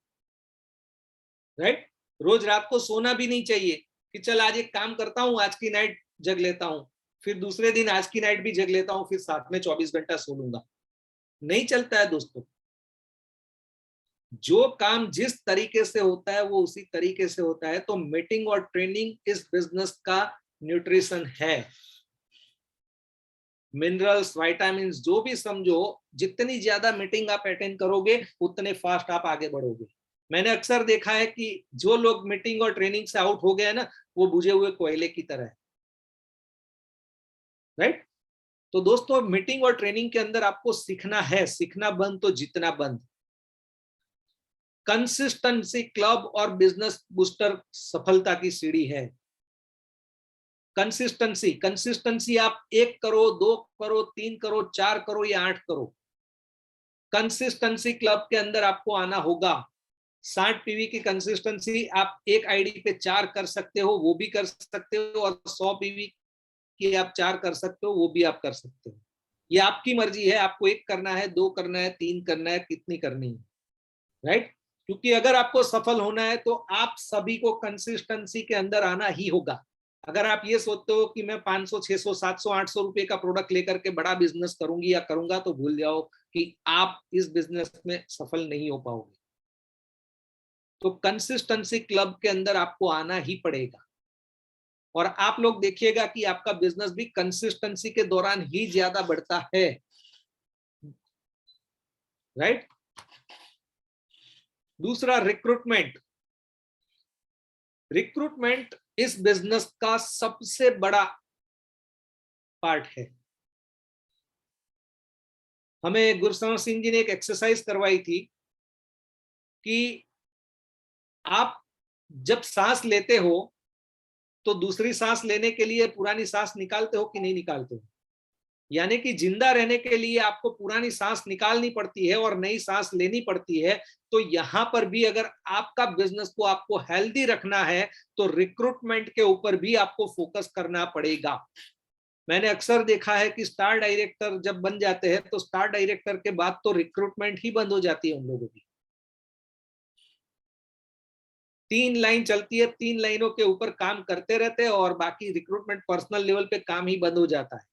राइट। रोज रात को सोना भी नहीं चाहिए कि चल आज एक काम करता हूं, आज की नाइट जग लेता हूं, फिर दूसरे दिन आज की नाइट भी जग लेता हूं, फिर साथ में 24 घंटा सो लूंगा। नहीं चलता है दोस्तों। जो काम जिस तरीके से होता है वो उसी तरीके से होता है। तो मीटिंग और ट्रेनिंग इस बिजनेस का न्यूट्रिशन है। मिनरल्स, विटामिन्स जो भी समझो, जितनी ज्यादा मीटिंग आप अटेंड करोगे उतने फास्ट आप आगे बढ़ोगे। मैंने अक्सर देखा है कि जो लोग मीटिंग और ट्रेनिंग से आउट हो गए ना, वो बुझे हुए कोयले की तरह है, राइट। तो दोस्तों मीटिंग और ट्रेनिंग के अंदर आपको सीखना है, सीखना बंद तो जितना बंद। कंसिस्टेंसी क्लब और बिजनेस बूस्टर सफलता की सीढ़ी है। कंसिस्टेंसी, कंसिस्टेंसी आप 1 करो, 2 करो, 3 करो, 4 करो या 8 करो। कंसिस्टेंसी क्लब के अंदर आपको आना होगा। 60 पीवी की कंसिस्टेंसी आप एक आईडी पे 4 कर सकते हो, वो भी कर सकते हो, और 100 पीवी की आप 4 कर सकते हो, वो भी आप कर सकते हो। ये आपकी मर्जी है, आपको 1 करना है, 2 करना है, 3 करना है, कितनी करनी है, राइट। क्योंकि अगर आपको सफल होना है तो आप सभी को कंसिस्टेंसी के अंदर आना ही होगा। अगर आप ये सोचते हो कि मैं 500, 600, 700, 800 रुपए का प्रोडक्ट लेकर के बड़ा बिजनेस करूंगी या करूंगा, तो भूल जाओ कि आप इस बिजनेस में सफल नहीं हो पाओगे। तो कंसिस्टेंसी क्लब के अंदर आपको आना ही पड़ेगा। और आप लोग देखिएगा कि आपका बिजनेस भी कंसिस्टेंसी के दौरान ही ज्यादा बढ़ता है, राइट। दूसरा, रिक्रूटमेंट। रिक्रूटमेंट इस बिजनेस का सबसे बड़ा पार्ट है। हमें गुरसमर सिंह जी ने एक एक्सरसाइज करवाई थी कि आप जब सांस लेते हो तो दूसरी सांस लेने के लिए पुरानी सांस निकालते हो कि नहीं निकालते हो। यानी कि जिंदा रहने के लिए आपको पुरानी सांस निकालनी पड़ती है और नई सांस लेनी पड़ती है। तो यहां पर भी अगर आपका बिजनेस को आपको हेल्दी रखना है तो रिक्रूटमेंट के ऊपर भी आपको फोकस करना पड़ेगा। मैंने अक्सर देखा है कि स्टार डायरेक्टर जब बन जाते हैं तो स्टार डायरेक्टर के बाद तो रिक्रूटमेंट ही बंद हो जाती है उन लोगों की। 3 लाइन चलती है, 3 लाइनों के ऊपर काम करते रहते हैं और बाकी रिक्रूटमेंट पर्सनल लेवल पे काम ही बंद हो जाता है।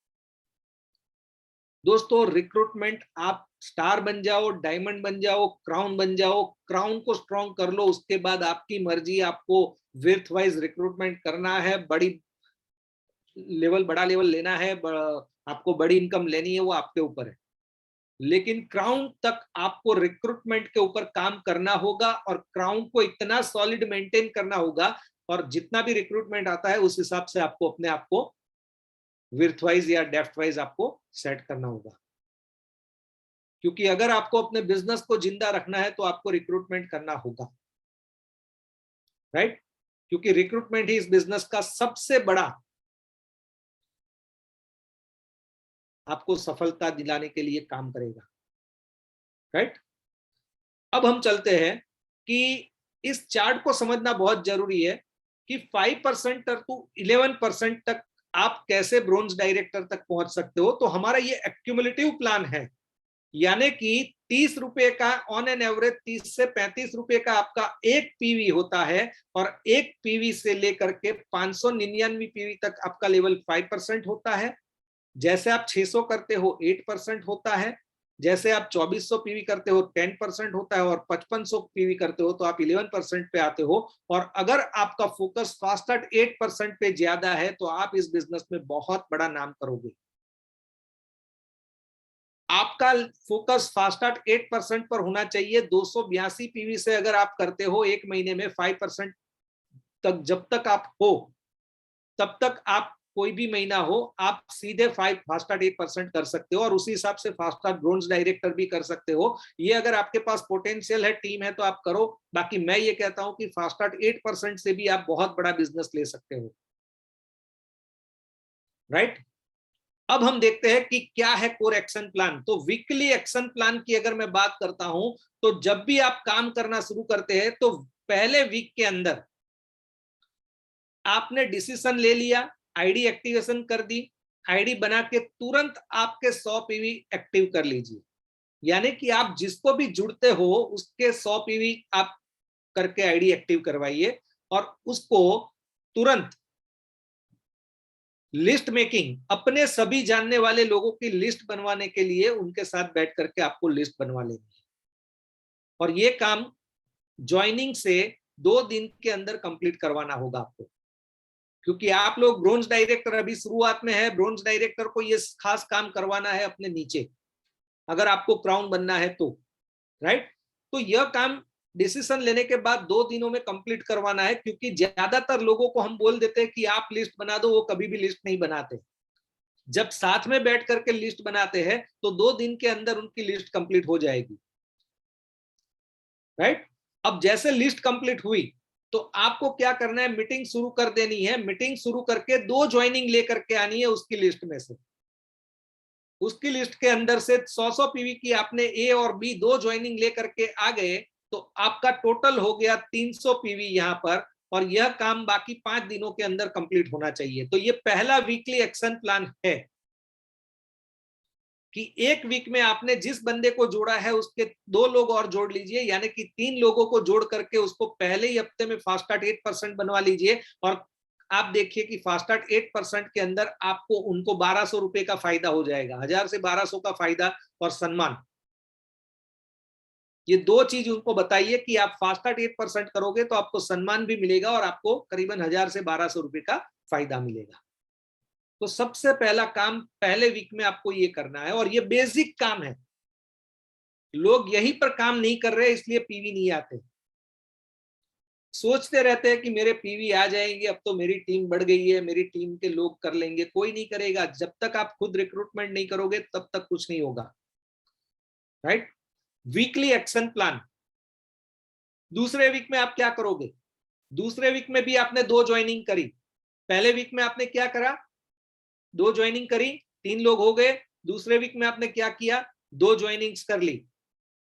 दोस्तों रिक्रूटमेंट, आप स्टार बन जाओ, डायमंड बन जाओ, क्राउन बन जाओ, क्राउन को स्ट्रॉन्ग कर लो, उसके बाद आपकी मर्जी, आपको विर्थ वाइज रिक्रूटमेंट करना है, बड़ा लेवल लेना है, आपको बड़ी इनकम लेनी है, वो आपके ऊपर है। लेकिन क्राउन तक आपको रिक्रूटमेंट के ऊपर काम करना होगा और क्राउन को इतना सॉलिड मेंटेन करना होगा, और जितना भी रिक्रूटमेंट आता है उस हिसाब से आपको अपने आप को विर्थ वाइज या डेप्थ वाइज आपको सेट करना होगा। क्योंकि अगर आपको अपने बिजनेस को जिंदा रखना है तो आपको रिक्रूटमेंट करना होगा, राइट। क्योंकि रिक्रूटमेंट ही इस बिजनेस का सबसे बड़ा आपको सफलता दिलाने के लिए काम करेगा, राइट। अब हम चलते हैं कि इस चार्ट को समझना बहुत जरूरी है कि 5% टू 11% तक आप कैसे ब्रोंज डायरेक्टर तक पहुंच सकते हो। तो हमारा ये एक्यूमुलेटिव प्लान है, यानी कि 30 रुपए का ऑन एन एवरेज 30 से 35 रुपए का आपका एक पीवी होता है, और एक पीवी से लेकर के 599 पीवी तक आपका लेवल 5% होता है। जैसे आप 600 करते हो 8% होता है, जैसे आप 2400 पीवी करते हो 10% होता है, और 5500 पीवी करते हो तो आप 11% पे आते हो। और अगर आपका फोकस फास्ट स्टार्ट 8% पे ज्यादा है तो आप इस बिजनेस में बहुत बड़ा नाम करोगे। आपका फोकस फास्ट स्टार्ट 8% पर होना चाहिए। 282 पीवी से अगर आप करते हो एक महीने में 5% तक, जब तक आप हो तब तक आप कोई भी महीना हो आप सीधे 5 फास्ट स्टार्ट 8% कर सकते हो, और उसी हिसाब से फास्ट स्टार्ट ब्रोंज डायरेक्टर भी कर सकते हो। ये अगर आपके पास पोटेंशियल है, टीम है, तो आप करो। बाकी मैं ये कहता हूं कि फास्ट स्टार्ट 8% से भी आप बहुत बड़ा बिजनेस ले सकते हो, राइट। अब हम देखते हैं कि क्या है कोर एक्शन प्लान। तो वीकली एक्शन प्लान की अगर मैं बात करता हूं तो जब भी आप काम करना शुरू करते हैं तो पहले वीक के अंदर आपने डिसीजन ले लिया, आईडी एक्टिवेशन कर दी, आईडी बना के तुरंत आपके 100 पीवी एक्टिव कर लीजिए। यानी कि आप जिसको भी जुड़ते हो उसके 100 पीवी आप करके आईडी एक्टिव करवाइए और उसको तुरंत लिस्ट मेकिंग, अपने सभी जानने वाले लोगों की लिस्ट बनवाने के लिए उनके साथ बैठ करके आपको लिस्ट बनवा लेनी है। और ये काम ज्वाइनिंग से 2 दिन के अंदर कंप्लीट करवाना होगा आपको, क्योंकि आप लोग ब्रोंज डायरेक्टर अभी शुरुआत में है। ब्रोंज डायरेक्टर को ये खास काम करवाना है अपने नीचे, अगर आपको क्राउन बनना है तो, राइट। तो यह काम डिसीजन लेने के बाद 2 दिनों में कंप्लीट करवाना है, क्योंकि ज्यादातर लोगों को हम बोल देते हैं कि आप लिस्ट बना दो, वो कभी भी लिस्ट नहीं बनाते। जब साथ में बैठ करके लिस्ट बनाते हैं तो 2 दिन के अंदर उनकी लिस्ट कंप्लीट हो जाएगी, राइट। अब जैसे लिस्ट कंप्लीट हुई तो आपको क्या करना है, मीटिंग शुरू कर देनी है। मीटिंग शुरू करके 2 ज्वाइनिंग लेकर के आनी है उसकी लिस्ट में से। उसकी लिस्ट के अंदर से 100 पीवी की आपने ए और बी 2 ज्वाइनिंग लेकर के आ गए तो आपका टोटल हो गया 300 पीवी यहां पर। और यह काम बाकी 5 दिनों के अंदर कंप्लीट होना चाहिए। तो यह पहला वीकली एक्शन प्लान है कि 1 वीक में आपने जिस बंदे को जोड़ा है उसके 2 लोग और जोड़ लीजिए, यानी कि 3 लोगों को जोड़ करके उसको पहले ही हफ्ते में फास्ट स्टार्ट 8% बनवा लीजिए। और आप देखिए कि फास्ट स्टार्ट 8% के अंदर आपको उनको 1200 रुपए का फायदा हो जाएगा। 1000 से 1200 का फायदा और सम्मान, ये 2 चीज उनको बताइए कि आप फास्ट स्टार्ट 8% करोगे तो आपको सम्मान भी मिलेगा और आपको करीबन 1000 से 1200 रुपए का फायदा मिलेगा। तो सबसे पहला काम पहले वीक में आपको ये करना है और ये बेसिक काम है। लोग यहीं पर काम नहीं कर रहे इसलिए पीवी नहीं आते। सोचते रहते हैं कि मेरे पीवी आ जाएंगे, अब तो मेरी टीम बढ़ गई है, मेरी टीम के लोग कर लेंगे। कोई नहीं करेगा। जब तक आप खुद रिक्रूटमेंट नहीं करोगे तब तक कुछ नहीं होगा, राइट। Weekly action plan. दूसरे वीक में आप क्या करोगे? दूसरे वीक में भी आपने 2 ज्वाइनिंग करी। पहले वीक में आपने क्या करा? 2 ज्वाइनिंग करी, 3 लोग हो गए। दूसरे वीक में आपने क्या किया? 2 ज्वाइनिंग्स कर ली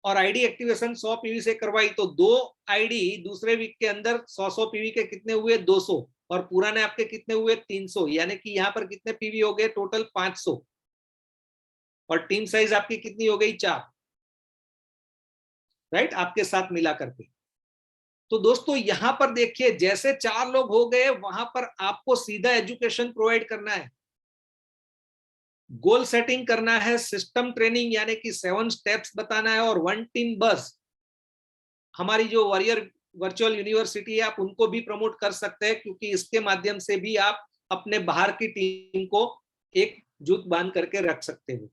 और आईडी एक्टिवेशन 100 पीवी से करवाई। तो 2 आईडी दूसरे वीक के अंदर 100 पीवी के कितने हुए? 200। और पुराने आपके कितने हुए? 300। यानी कि यहां पर कितने पीवी हो गए? टोटल 500। और टीम साइज आपकी कितनी हो गई? 4, राइट, आपके साथ मिला करके। तो दोस्तों यहां पर देखिए, जैसे 4 लोग हो गए वहां पर आपको सीधा एजुकेशन प्रोवाइड करना है, गोल सेटिंग करना है, सिस्टम ट्रेनिंग यानी कि 7 स्टेप्स बताना है और 1 टीम बस। हमारी जो वॉरियर वर्चुअल यूनिवर्सिटी है आप उनको भी प्रमोट कर सकते हैं, क्योंकि इसके माध्यम से भी आप अपने बाहर की टीम को एकजुट बांध करके रख सकते हो,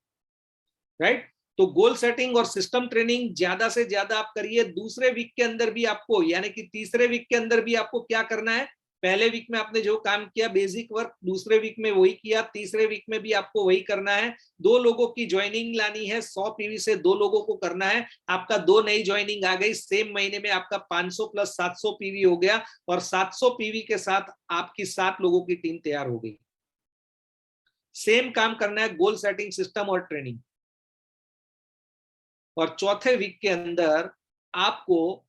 राइट। तो गोल सेटिंग और सिस्टम ट्रेनिंग ज्यादा से ज्यादा आप करिए। दूसरे वीक के अंदर भी आपको, यानी कि तीसरे वीक के अंदर भी आपको क्या करना है? पहले वीक में आपने जो काम किया बेसिक वर्क, दूसरे वीक में वही किया, तीसरे वीक में भी आपको वही करना है। 2 लोगों की ज्वाइनिंग लानी है। 100 पीवी से 2 लोगों को करना है। आपका 2 नई ज्वाइनिंग आ गई। सेम महीने में आपका 500 प्लस 700 पीवी हो गया और 700 पीवी के साथ आपकी 7 लोगों की टीम तैयार हो गई। सेम काम करना है, गोल सेटिंग, सिस्टम और ट्रेनिंग। और चौथे वीक के अंदर आपको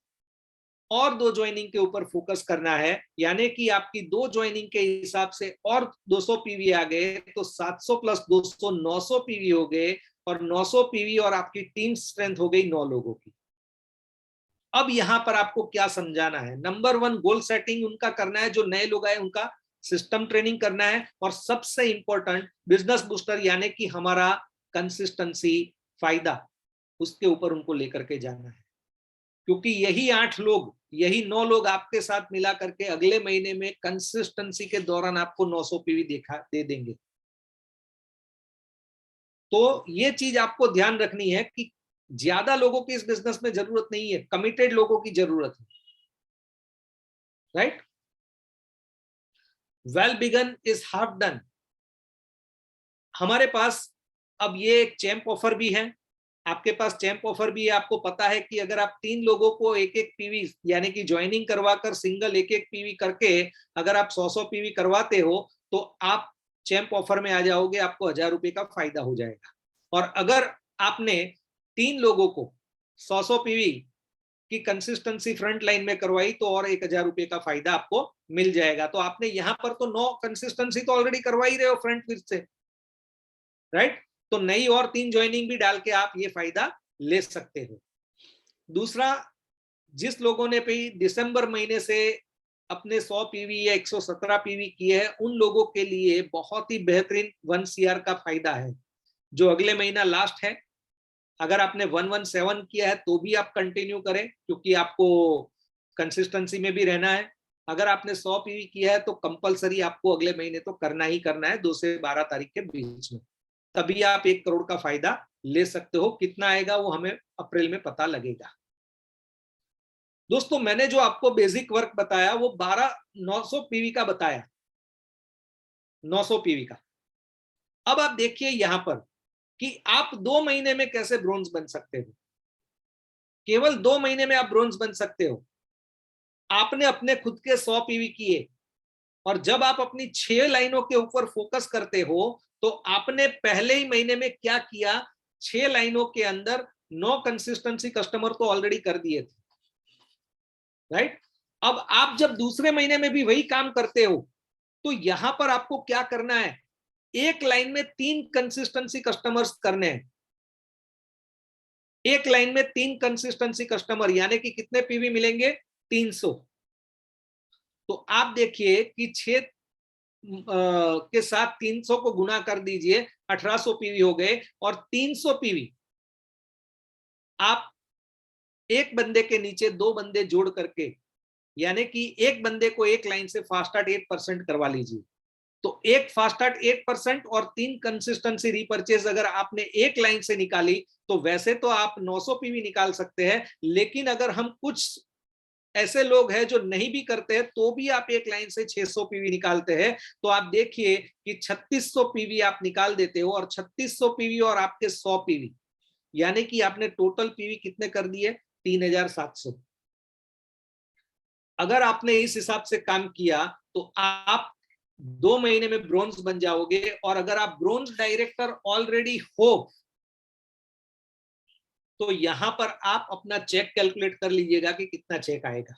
और 2 ज्वाइनिंग के ऊपर फोकस करना है, यानी कि आपकी 2 ज्वाइनिंग के हिसाब से और 200 पीवी आ गए तो 700 प्लस 200 900 पीवी हो गए। और 900 पीवी और आपकी टीम स्ट्रेंथ हो गई 9 लोगों की। अब यहां पर आपको क्या समझाना है? नंबर 1 गोल सेटिंग उनका करना है, जो नए लोग आए उनका सिस्टम ट्रेनिंग करना है। और सबसे इंपॉर्टेंट बिजनेस बूस्टर यानी कि हमारा कंसिस्टेंसी, फायदा, उसके ऊपर उनको लेकर के जाना है। क्योंकि यही 8 लोग, यही 9 लोग आपके साथ मिला करके अगले महीने में कंसिस्टेंसी के दौरान आपको 900 पीवी दे देंगे। तो ये चीज आपको ध्यान रखनी है कि ज्यादा लोगों की इस बिजनेस में जरूरत नहीं है, कमिटेड लोगों की जरूरत है, right. Well begun is half done. हमारे पास अब ये एक चैंप ऑफर भी है, आपके पास चैंप ऑफर भी है। आपको पता है कि अगर आप 3 लोगों को एक एक पीवी यानी कि ज्वाइनिंग करवाकर सिंगल एक एक पीवी करके अगर आप 100 पीवी करवाते हो तो आप चैंप ऑफर में आ जाओगे, आपको 1000 रुपए का फायदा हो जाएगा। और अगर आपने 3 लोगों को 100 पीवी की कंसिस्टेंसी फ्रंट लाइन में करवाई तो और 1000 रुपए का फायदा आपको मिल जाएगा। तो आपने यहाँ पर तो 9 कंसिस्टेंसी तो ऑलरेडी करवा ही रहे हो फ्रंट फिर से, राइट। तो नई और 3 ज्वाइनिंग भी डाल के आप ये फायदा ले सकते हो। दूसरा, जिस लोगों ने भी दिसंबर महीने से अपने 100 पीवी या 117 पीवी किए हैं, उन लोगों के लिए बहुत ही बेहतरीन 1 सीआर का फायदा है, जो अगले महीना लास्ट है। अगर आपने 117 किया है तो भी आप कंटिन्यू करें, क्योंकि आपको कंसिस्टेंसी में भी रहना है। अगर आपने 100 पीवी किया है तो कंपलसरी आपको अगले महीने तो करना ही करना है, 2 से 12 तारीख के बीच में, तभी आप 1 करोड़ का फायदा ले सकते हो। कितना आएगा वो हमें अप्रैल में पता लगेगा। दोस्तों, मैंने जो आपको बेसिक वर्क बताया वो 900 पीवी का बताया, 900 पीवी का। अब आप देखिए यहां पर कि आप 2 महीने में कैसे ब्रोंज बन सकते हो। केवल 2 महीने में आप ब्रोंज बन सकते हो। आपने अपने खुद के 100 पीवी किए, और जब आप अपनी 6 लाइनों के ऊपर फोकस करते हो तो आपने पहले ही महीने में क्या किया, 6 लाइनों के अंदर 9 कंसिस्टेंसी कस्टमर तो ऑलरेडी कर दिए थे, राइट। अब आप जब दूसरे महीने में भी वही काम करते हो तो यहां पर आपको क्या करना है, एक लाइन में 3 कंसिस्टेंसी कस्टमर्स करने हैं। एक लाइन में 3 कंसिस्टेंसी कस्टमर, यानी कि कितने पीवी मिलेंगे, 300। तो आप देखिए कि 6 के साथ 300 को गुना कर दीजिए, 1800 पीवी हो गए। और 300 पीवी आप एक बंदे के नीचे 2 बंदे जोड़ करके, यानी कि एक बंदे को एक लाइन से फास्ट स्टार्ट 8% करवा लीजिए। तो एक फास्ट स्टार्ट 8% और 3 कंसिस्टेंसी रीपर्चेज अगर आपने एक लाइन से निकाली तो वैसे तो आप 900 पीवी निकाल सकते हैं, लेकिन अगर हम कुछ ऐसे लोग हैं जो नहीं भी करते हैं तो भी आप एक लाइन से 600 पीवी निकालते हैं, तो आप देखिए कि 3600 पीवी आप निकाल देते हो। और 3600 पीवी और आपके 100 पीवी, यानी कि आपने टोटल पीवी कितने कर दिए, 3700। अगर आपने इस हिसाब से काम किया तो आप 2 महीने में ब्रोंज बन जाओगे। और अगर आप ब्रोंज डायरेक्टर ऑलरेडी हो तो यहां पर आप अपना चेक कैलकुलेट कर लीजिएगा कि कितना चेक आएगा।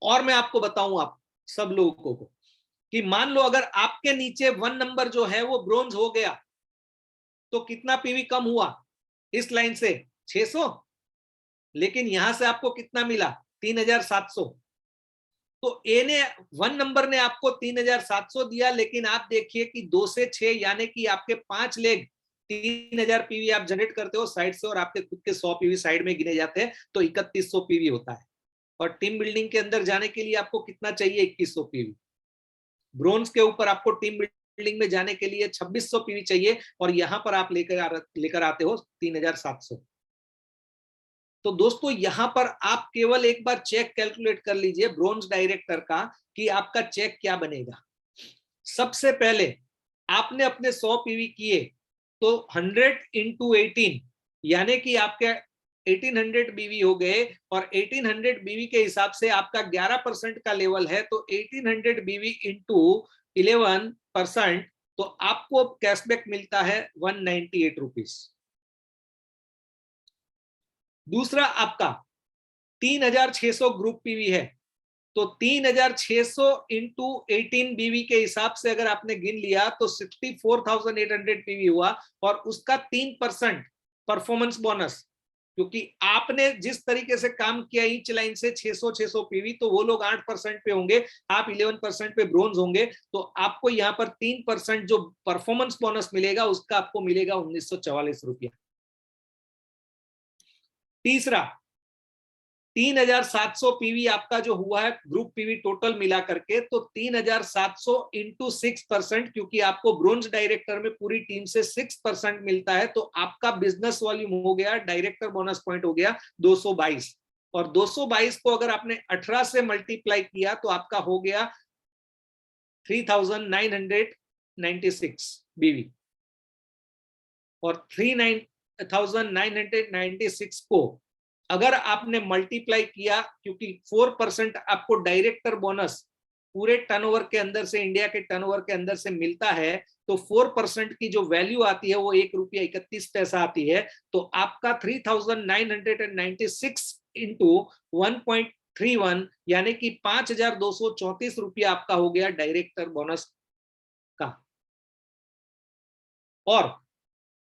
और मैं आपको बताऊं आप सब लोगों को कि मान लो अगर आपके नीचे 1 नंबर जो है वो ब्रोंज हो गया तो कितना पीवी कम हुआ इस लाइन से, 600। लेकिन यहां से आपको कितना मिला, 3700। तो ए ने 1 नंबर ने आपको 3700 दिया, लेकिन आप देखिए कि 2 से 6 यानी कि आपके 5 लेग 3000 पीवी आप जनरेट करते हो साइड से, और आपके खुद के 100 पीवी साइड में गिने जाते हैं, तो 3100 पीवी होता है। और टीम बिल्डिंग के अंदर जाने के लिए आपको कितना चाहिए, 2100 पीवी। ब्रोंज के ऊपर आपको टीम बिल्डिंग में जाने के लिए 2600 पीवी चाहिए, और यहां पर आप लेकर आते हो 3700। तो दोस्तों यहां पर आप केवल एक बार चेक कैलकुलेट कर लीजिए ब्रोंज डायरेक्टर का कि आपका चेक क्या बनेगा। सबसे पहले आपने अपने 100 पीवी किए तो 100 इंटू 18, यानी कि आपके 1800 बीवी हो गए। और 1800 बीवी के हिसाब से आपका 11% का लेवल है, तो 1800 बीवी इंटू 11%, तो आपको कैशबैक मिलता है 198 रुपीज। दूसरा आपका 3600 ग्रुप पीवी है, तो 3600 इंटू 18 बीवी के हिसाब से अगर आपने गिन लिया तो 64,800 पीवी हुआ। और उसका 3% परफॉर्मेंस बोनस, क्योंकि आपने जिस तरीके से काम किया ईच लाइन से 600 पीवी, तो वो लोग 8% पे होंगे, आप 11% पे ब्रोंज होंगे, तो आपको यहाँ पर 3% जो परफॉर्मेंस बोनस मिलेगा उसका आपको मिलेगा 1944 रुपया। तीसरा, 3700 पीवी आपका जो हुआ है ग्रुप पीवी टोटल मिला करके, तो 3700 इंटू 6%, क्योंकि आपको ब्रोंज डायरेक्टर में पूरी टीम से 6% मिलता है, तो आपका बिजनेस वॉल्यूम हो गया, डायरेक्टर बोनस पॉइंट हो गया 222। और 222 को अगर आपने 18 से मल्टीप्लाई किया तो आपका हो गया 3996 बीवी। और 3996 को अगर आपने मल्टीप्लाई किया, क्योंकि 4% आपको डायरेक्टर बोनस पूरे टर्नओवर के अंदर से, इंडिया के टर्नओवर के अंदर से मिलता है, तो 4% की जो वैल्यू आती है वो 1 रुपया 31 पैसा आती है। तो आपका 3996 इंटू 1.31, यानी कि 5234 रुपया आपका हो गया डायरेक्टर बोनस का। और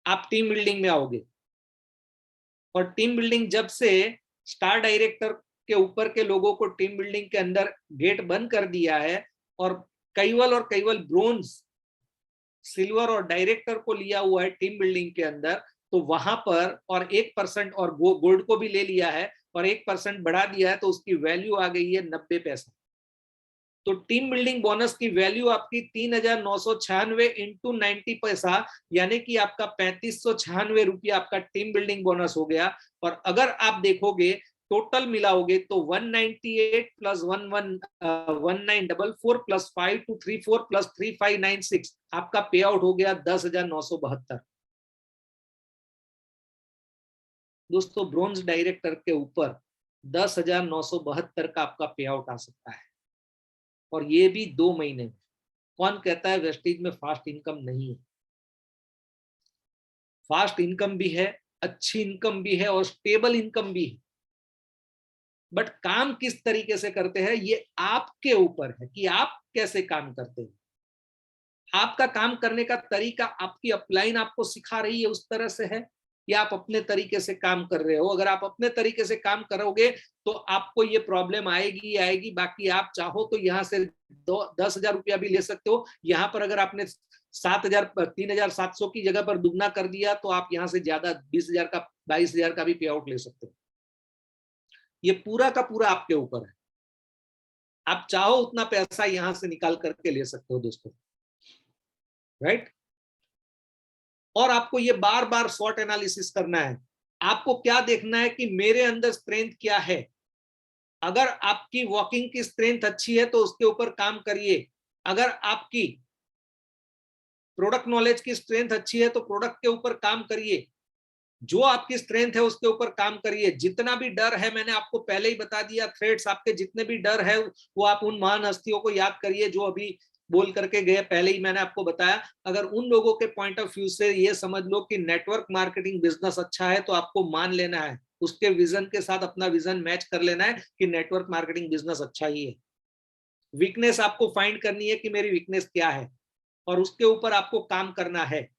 आप टीम बिल्डिंग में आओगे। और टीम बिल्डिंग जब से स्टार डायरेक्टर के ऊपर के लोगों को टीम बिल्डिंग के अंदर गेट बंद कर दिया है और केवल ब्रोंज, सिल्वर और डायरेक्टर को लिया हुआ है टीम बिल्डिंग के अंदर, तो वहां पर और 1% और गोल्ड को भी ले लिया है और 1% बढ़ा दिया है, तो उसकी वैल्यू आ गई है 90 पैसा। तो टीम बिल्डिंग बोनस की वैल्यू आपकी 3,996 इंटू 90 पैसा, यानी कि आपका 3,596 रुपया आपका टीम बिल्डिंग बोनस हो गया। और अगर आप देखोगे टोटल मिलाओगे तो 198 प्लस 1944 प्लस 5234 प्लस 3596 आपका पे आउट हो गया 10,972। दोस्तों ब्रोंज डायरेक्टर के ऊपर 10,972 का आपका पे आउट आ सकता है, और ये भी 2 महीने में। कौन कहता है वेस्टेज में फास्ट इनकम नहीं है? फास्ट इनकम भी है, अच्छी इनकम भी है और स्टेबल इनकम भी है, बट काम किस तरीके से करते हैं ये आपके ऊपर है कि आप कैसे काम करते हैं। आपका काम करने का तरीका, आपकी अपलाइन आपको सिखा रही है उस तरह से है या आप अपने तरीके से काम कर रहे हो? अगर आप अपने तरीके से काम करोगे तो आपको ये प्रॉब्लम आएगी आएगी। बाकी आप चाहो तो यहाँ से 10,000 रुपया भी ले सकते हो। यहाँ पर अगर आपने 3,700 की जगह पर दुगना कर दिया तो आप यहाँ से ज्यादा 20,000 का 22,000 का भी पे आउट ले सकते हो। ये पूरा का पूरा आपके ऊपर है। आप चाहो उतना पैसा यहां से निकाल करके ले सकते हो दोस्तों, राइट। और आपको ये बार बार स्वॉट एनालिसिस करना है। आपको क्या देखना है कि मेरे अंदर स्ट्रेंथ क्या है। अगर आपकी वॉकिंग की स्ट्रेंथ अच्छी है तो उसके ऊपर काम करिए। अगर आपकी प्रोडक्ट नॉलेज की स्ट्रेंथ अच्छी है तो प्रोडक्ट के ऊपर काम करिए। जो आपकी स्ट्रेंथ है उसके ऊपर काम करिए। जितना भी डर है, मैंने आपको पहले ही बता दिया, थ्रेट्स आपके जितने भी डर है वो आप उन महान हस्तियों को याद करिए जो अभी बोल करके गए, पहले ही मैंने आपको बताया। अगर उन लोगों के पॉइंट ऑफ व्यू से ये समझ लो कि नेटवर्क मार्केटिंग बिजनेस अच्छा है तो आपको मान लेना है, उसके विजन के साथ अपना विजन मैच कर लेना है कि नेटवर्क मार्केटिंग बिजनेस अच्छा ही है। वीकनेस आपको फाइंड करनी है कि मेरी वीकनेस क्या है और उसके ऊपर आपको काम करना है।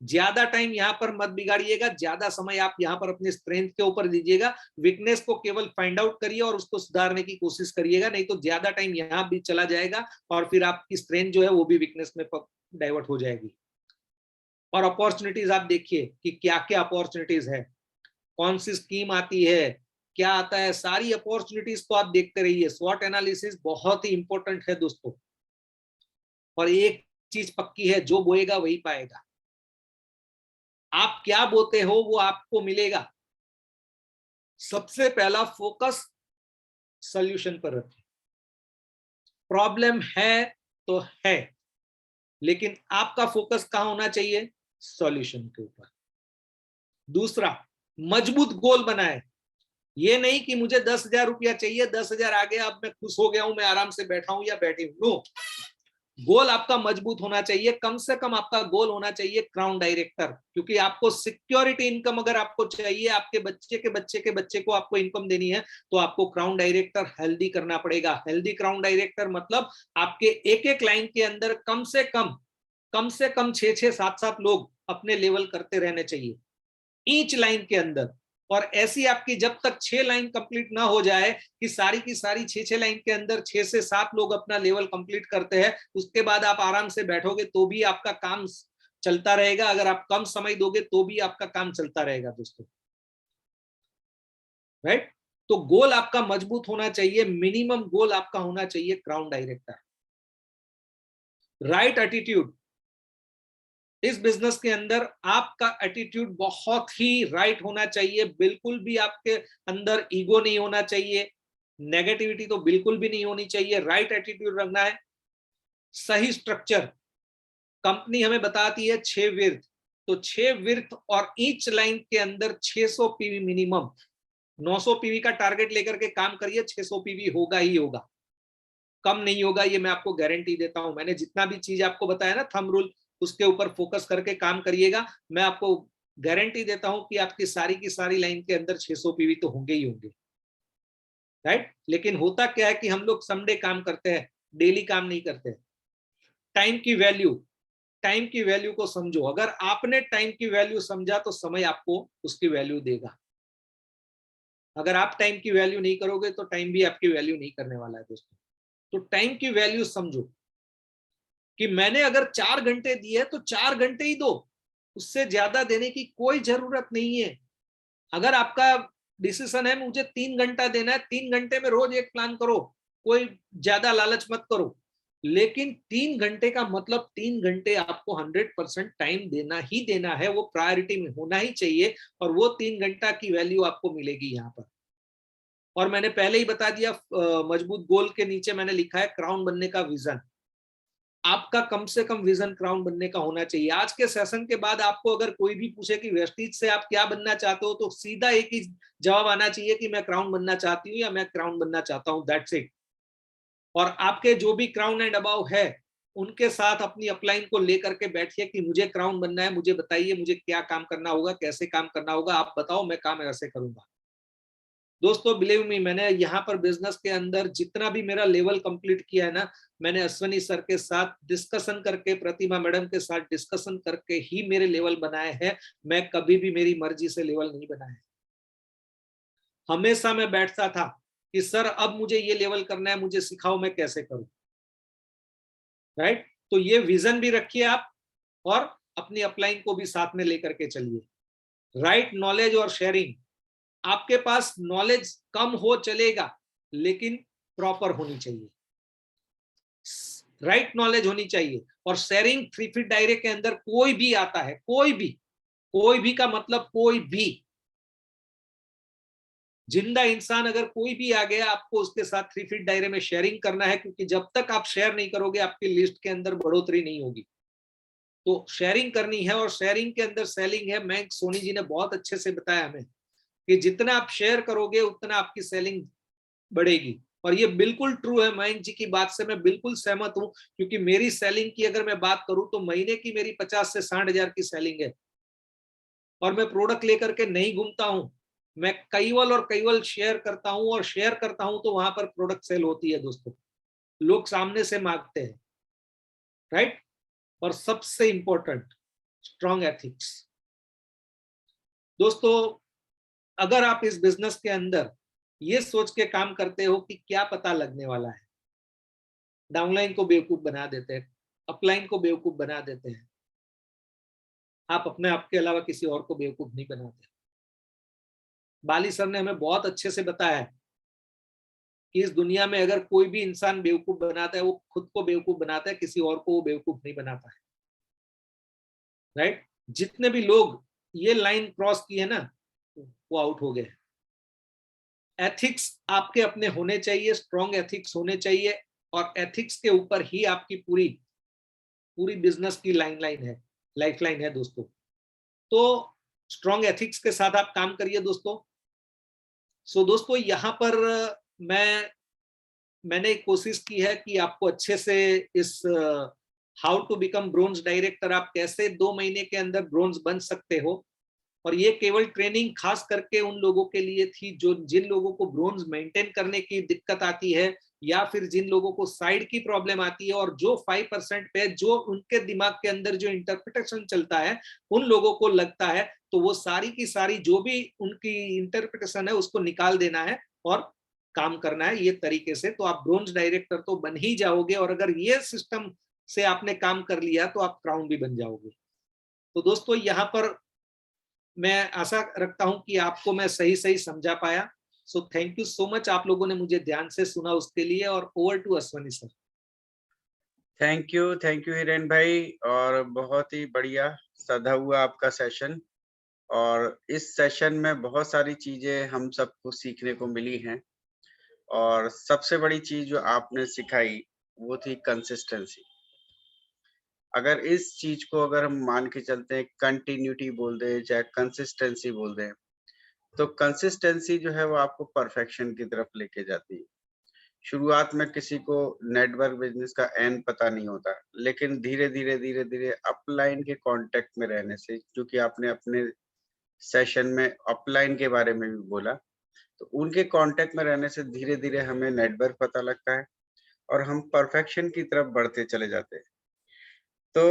ज्यादा टाइम यहाँ पर मत बिगाड़िएगा, ज्यादा समय आप यहाँ पर अपने स्ट्रेंथ के ऊपर दीजिएगा। वीकनेस को केवल फाइंड आउट करिए और उसको सुधारने की कोशिश करिएगा, नहीं तो ज्यादा टाइम यहाँ भी चला जाएगा और फिर आपकी स्ट्रेंथ जो है वो भी वीकनेस में डाइवर्ट हो जाएगी। और अपॉर्चुनिटीज आप देखिए कि क्या क्या अपॉर्चुनिटीज है, कौन सी स्कीम आती है, क्या आता है, सारी अपॉर्चुनिटीज को आप देखते रहिए। स्वॉट एनालिसिस बहुत ही इंपॉर्टेंट है दोस्तों। और एक चीज पक्की है, जो बोएगा वही पाएगा। आप क्या बोते हो वो आपको मिलेगा। सबसे पहला फोकस सॉल्यूशन पर रखें। प्रॉब्लम है तो है, लेकिन आपका फोकस कहां होना चाहिए? सॉल्यूशन के ऊपर। दूसरा, मजबूत गोल बनाए। ये नहीं कि मुझे 10,000 रुपया चाहिए, 10,000 आ गया अब मैं खुश हो गया हूं, मैं आराम से बैठा हूं या बैठी हूं। नो, गोल आपका मजबूत होना चाहिए। कम से कम आपका गोल होना चाहिए क्राउन डायरेक्टर, क्योंकि आपको सिक्योरिटी इनकम अगर आपको चाहिए, आपके बच्चे के बच्चे के बच्चे को आपको इनकम देनी है, तो आपको क्राउन डायरेक्टर हेल्दी करना पड़ेगा। हेल्दी क्राउन डायरेक्टर मतलब आपके एक एक लाइन के अंदर कम से कम 6-6, 7-7 लोग अपने लेवल करते रहने चाहिए ईच लाइन के अंदर। और ऐसी आपकी जब तक 6 लाइन कंप्लीट ना हो जाए कि सारी की सारी 6-6 लाइन के अंदर 6 से 7 लोग अपना लेवल कंप्लीट करते हैं, उसके बाद आप आराम से बैठोगे तो भी आपका काम चलता रहेगा। अगर आप कम समय दोगे तो भी आपका काम चलता रहेगा दोस्तों, राइट। तो गोल आपका मजबूत होना चाहिए। मिनिमम गोल आपका होना चाहिए क्राउन डायरेक्टर। Right attitude. इस बिजनेस के अंदर आपका एटीट्यूड बहुत ही राइट होना चाहिए। बिल्कुल भी आपके अंदर ईगो नहीं होना चाहिए, नेगेटिविटी तो बिल्कुल भी नहीं होनी चाहिए। राइट एटीट्यूड रखना है। सही स्ट्रक्चर। कंपनी हमें बताती है 6 विर्थ, तो 6 विर्थ और ईच लाइन के अंदर 600 पीवी मिनिमम। 900 पीवी का टारगेट लेकर के काम करिए, 600 पीवी होगा ही होगा, कम नहीं होगा, ये मैं आपको गारंटी देता हूं। मैंने जितना भी चीज आपको बताया ना थंब रूल, उसके ऊपर फोकस करके काम करिएगा। मैं आपको गारंटी देता हूं कि आपकी सारी की सारी लाइन के अंदर 600 पीवी तो होंगे ही होंगे, राइट। लेकिन होता क्या है कि हम लोग समडे काम करते हैं, डेली काम नहीं करते। टाइम की वैल्यू। टाइम की वैल्यू को समझो। अगर आपने टाइम की वैल्यू समझा तो समय आपको उसकी वैल्यू देगा। अगर आप टाइम की वैल्यू नहीं करोगे तो टाइम भी आपकी वैल्यू नहीं करने वाला है दोस्तों। तो टाइम की वैल्यू समझो कि मैंने अगर 4 घंटे दिए तो 4 घंटे ही दो, उससे ज्यादा देने की कोई जरूरत नहीं है। अगर आपका डिसीजन है मुझे 3 घंटा देना है, 3 घंटे में रोज एक प्लान करो, कोई ज्यादा लालच मत करो, लेकिन 3 घंटे का मतलब 3 घंटे आपको 100% टाइम देना ही देना है, वो प्रायोरिटी में होना ही चाहिए, और वो 3 घंटा की वैल्यू आपको मिलेगी यहाँ पर। और मैंने पहले ही बता दिया, मजबूत गोल के नीचे मैंने लिखा है क्राउन बनने का विजन। आपका कम से कम विजन क्राउन बनने का होना चाहिए। आज के सेशन के बाद आपको अगर कोई भी पूछे कि वेस्टीज से आप क्या बनना चाहते हो, तो सीधा एक ही जवाब आना चाहिए कि मैं क्राउन बनना चाहती हूँ या मैं क्राउन बनना चाहता हूँ, दैट्स इट। और आपके जो भी क्राउन एंड अबाव है उनके साथ अपनी अपलाइन को लेकर के बैठिए कि मुझे क्राउन बनना है, मुझे बताइए मुझे क्या काम करना होगा, कैसे काम करना होगा, आप बताओ, मैं काम ऐसे करूंगा। दोस्तों बिलीव मी, मैंने यहाँ पर बिजनेस के अंदर जितना भी मेरा लेवल कंप्लीट किया है ना, मैंने अश्वनी सर के साथ डिस्कशन करके, प्रतिमा मैडम के साथ डिस्कशन करके ही मेरे लेवल बनाए हैं। मैं कभी भी मेरी मर्जी से लेवल नहीं बनाया। हमेशा मैं बैठता था कि सर अब मुझे ये लेवल करना है, मुझे सिखाओ मैं कैसे करूं। राइट? तो ये विजन भी रखिए आप, और अपनी अपलाइन को भी साथ में लेकर के चलिए। राइट नॉलेज और शेयरिंग। आपके पास नॉलेज कम हो चलेगा, लेकिन प्रॉपर होनी चाहिए, राइट नॉलेज होनी चाहिए। और शेयरिंग 3 फीट दायरे के अंदर कोई भी आता है, कोई भी का मतलब कोई भी जिंदा इंसान अगर कोई भी आ गया, आपको उसके साथ 3 फीट दायरे में शेयरिंग करना है, क्योंकि जब तक आप शेयर नहीं करोगे आपकी लिस्ट के अंदर बढ़ोतरी नहीं होगी। तो शेयरिंग करनी है, और शेयरिंग के अंदर सेलिंग है। मैं सोनी जी ने बहुत अच्छे से बताया हमें कि जितना आप शेयर करोगे उतना आपकी सेलिंग बढ़ेगी। और ये बिल्कुल ट्रू है, मयंक जी की बात से मैं बिल्कुल सहमत हूं, क्योंकि मेरी सेलिंग की अगर मैं बात करूं तो महीने की मेरी 50 से 60 हजार की सेलिंग है, और मैं प्रोडक्ट लेकर के नहीं घूमता हूं। मैं केवल और केवल शेयर करता हूं, और शेयर करता हूं तो वहां पर प्रोडक्ट सेल होती है दोस्तों, लोग सामने से मांगते हैं। राइट? और सबसे इंपॉर्टेंट, स्ट्रॉन्ग एथिक्स। दोस्तों अगर आप इस बिजनेस के अंदर ये सोच के काम करते हो कि क्या पता लगने वाला है, डाउनलाइन को बेवकूफ बना देते हैं, अपलाइन को बेवकूफ बना देते हैं, आप अपने आप के अलावा किसी और को बेवकूफ नहीं बनाते। बाली सर ने हमें बहुत अच्छे से बताया है कि इस दुनिया में अगर कोई भी इंसान बेवकूफ बनाता है, वो खुद को बेवकूफ बनाता है, किसी और को वो बेवकूफ नहीं बनाता है। राइट? जितने भी लोग ये लाइन क्रॉस की है ना, वो आउट हो गए। एथिक्स आपके अपने होने चाहिए, स्ट्रॉन्ग एथिक्स होने चाहिए, और एथिक्स के ऊपर ही आपकी पूरी पूरी बिजनेस की लाइन है, लाइफ लाइन है दोस्तों। तो स्ट्रॉन्ग एथिक्स के साथ आप काम करिए दोस्तों। सो दोस्तों यहाँ पर मैंने कोशिश की है कि आपको अच्छे से इस how to become bronze director, आप कैसे 2 महीने के अंदर ब्रोंज बन सकते हो। और ये केवल ट्रेनिंग खास करके उन लोगों के लिए थी जो जिन लोगों को ब्रोंज मेंटेन करने की दिक्कत आती है, या फिर जिन लोगों को साइड की प्रॉब्लम आती है, और जो 5% पे जो उनके दिमाग के अंदर जो इंटरप्रिटेशन चलता है उन लोगों को लगता है, तो वो सारी की सारी जो भी उनकी इंटरप्रिटेशन है उसको निकाल देना है और काम करना है ये तरीके से। तो आप ब्रोंज डायरेक्टर तो बन ही जाओगे, और अगर ये सिस्टम से आपने काम कर लिया तो आप क्राउन भी बन जाओगे। तो दोस्तों यहाँ पर मैं आशा रखता हूं कि आपको मैं सही सही समझा पाया। सो थैंक यू सो मच, आप लोगों ने मुझे ध्यान से सुना उसके लिए। और over to Ashwani sir. Thank you Hiren भाई, और बहुत ही बढ़िया सधा हुआ आपका सेशन। और इस सेशन में बहुत सारी चीजें हम सबको सीखने को मिली हैं, और सबसे बड़ी चीज जो आपने सिखाई वो थी कंसिस्टेंसी। अगर इस चीज को अगर हम मान के चलते हैं, कंटिन्यूटी बोल दें चाहे कंसिस्टेंसी बोल दें, तो कंसिस्टेंसी जो है वो आपको परफेक्शन की तरफ लेके जाती है। शुरुआत में किसी को नेटवर्क बिजनेस का एन पता नहीं होता, लेकिन धीरे धीरे अपलाइन के कांटेक्ट में रहने से, जो कि आपने अपने सेशन में अपलाइन के बारे में भी बोला, तो उनके कांटेक्ट में रहने से धीरे धीरे हमें नेटवर्क पता लगता है, और हम परफेक्शन की तरफ बढ़ते चले जाते हैं। तो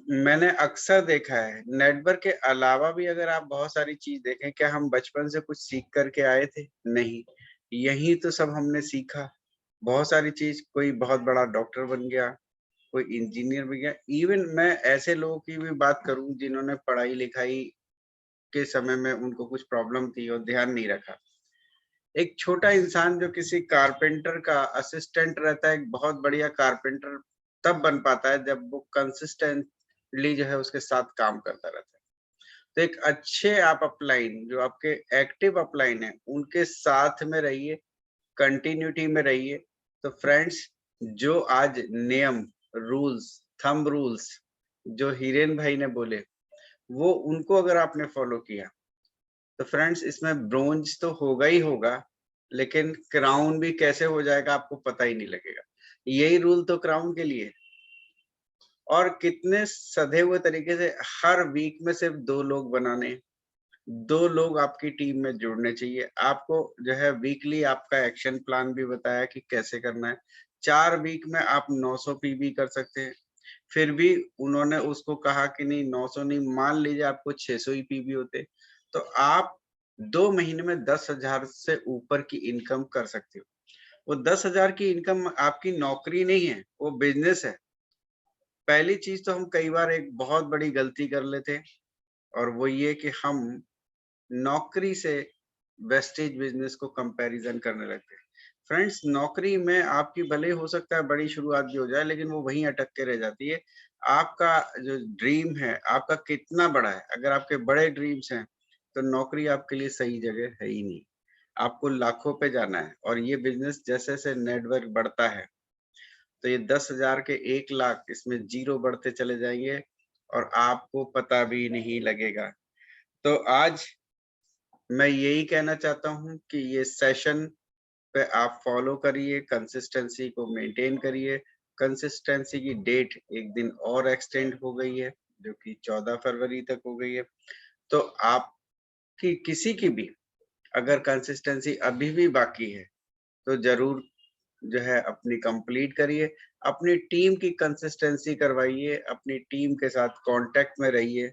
मैंने अक्सर देखा है नेटवर्क के अलावा भी अगर आप बहुत सारी चीज देखें, क्या हम बचपन से कुछ सीख करके आए थे? नहीं, यही तो सब हमने सीखा। बहुत सारी चीज, कोई बहुत बड़ा डॉक्टर बन गया, कोई इंजीनियर बन गया। इवन मैं ऐसे लोगों की भी बात करूं जिन्होंने पढ़ाई लिखाई के समय में उनको कुछ प्रॉब्लम थी और ध्यान नहीं रखा। एक छोटा इंसान जो किसी कारपेंटर का असिस्टेंट रहता है, एक बहुत बढ़िया कारपेंटर तब बन पाता है जब वो कंसिस्टेंटली जो है उसके साथ काम करता रहता है। तो एक अच्छे आप अपलाइन, जो आपके एक्टिव अपलाइन है, उनके साथ में रहिए, कंटिन्यूटी में रहिए। तो फ्रेंड्स, जो आज नियम, रूल्स, थंब रूल्स जो हिरेन भाई ने बोले, वो उनको अगर आपने फॉलो किया तो फ्रेंड्स इसमें ब्रोंज तो होगा ही होगा, लेकिन क्राउन भी कैसे हो जाएगा आपको पता ही नहीं लगेगा। यही रूल तो क्राउन के लिए। और कितने सधे हुए तरीके से हर वीक में सिर्फ 2 लोग बनाने, 2 लोग आपकी टीम में जुड़ने चाहिए। आपको जो है वीकली आपका एक्शन प्लान भी बताया कि कैसे करना है। 4 वीक में आप 900 पीबी कर सकते हैं। फिर भी उन्होंने उसको कहा कि नहीं 900 नहीं, मान लीजिए आपको 600 ही पीबी होते, तो आप 2 महीने में 10,000 से ऊपर की इनकम कर सकते हो। वो 10,000 की इनकम आपकी नौकरी नहीं है, वो बिज़नेस है। पहली चीज़ तो हम कई बार एक बहुत बड़ी गलती कर लेते हैं, और वो ये कि हम नौकरी से वेस्टेज बिज़नेस को कंपैरिज़न करने लगते हैं। फ्रेंड्स, नौकरी में आपकी भले ही हो सकता है बड़ी शुरुआत भी हो जाए, लेकिन वो वहीं अटक के रह जाती है। आपका जो ड्रीम है, आपका कितना बड़ा है? अगर आपके बड़े ड्रीम्स हैं, तो नौकरी आपके लिए सही जगह है ही नहीं। आपको लाखों पे जाना है, और ये बिज़नेस जैसे-जैसे नेटवर्क बढ़ता है, तो ये 10,000 के 1 लाख इसमें ज़ीरो बढ़ते चले जाएँगे और आपको पता भी नहीं लगेगा। तो आज मैं यही कहना चाहता हूँ कि ये सेशन पे आप फॉलो करिए, कंसिस्टेंसी को मेंटेन करिए। कंसिस्टेंसी की डेट एक दिन और एक्सटेंड हो गई है, जो कि 14 फरवरी तक हो गई है। तो आपकी किसी की भी अगर कंसिस्टेंसी अभी भी बाकी है, तो ज़रूर जो है अपनी कंप्लीट करिए। अपनी टीम की कंसिस्टेंसी करवाइए, अपनी टीम के साथ कॉन्टैक्ट में रहिए।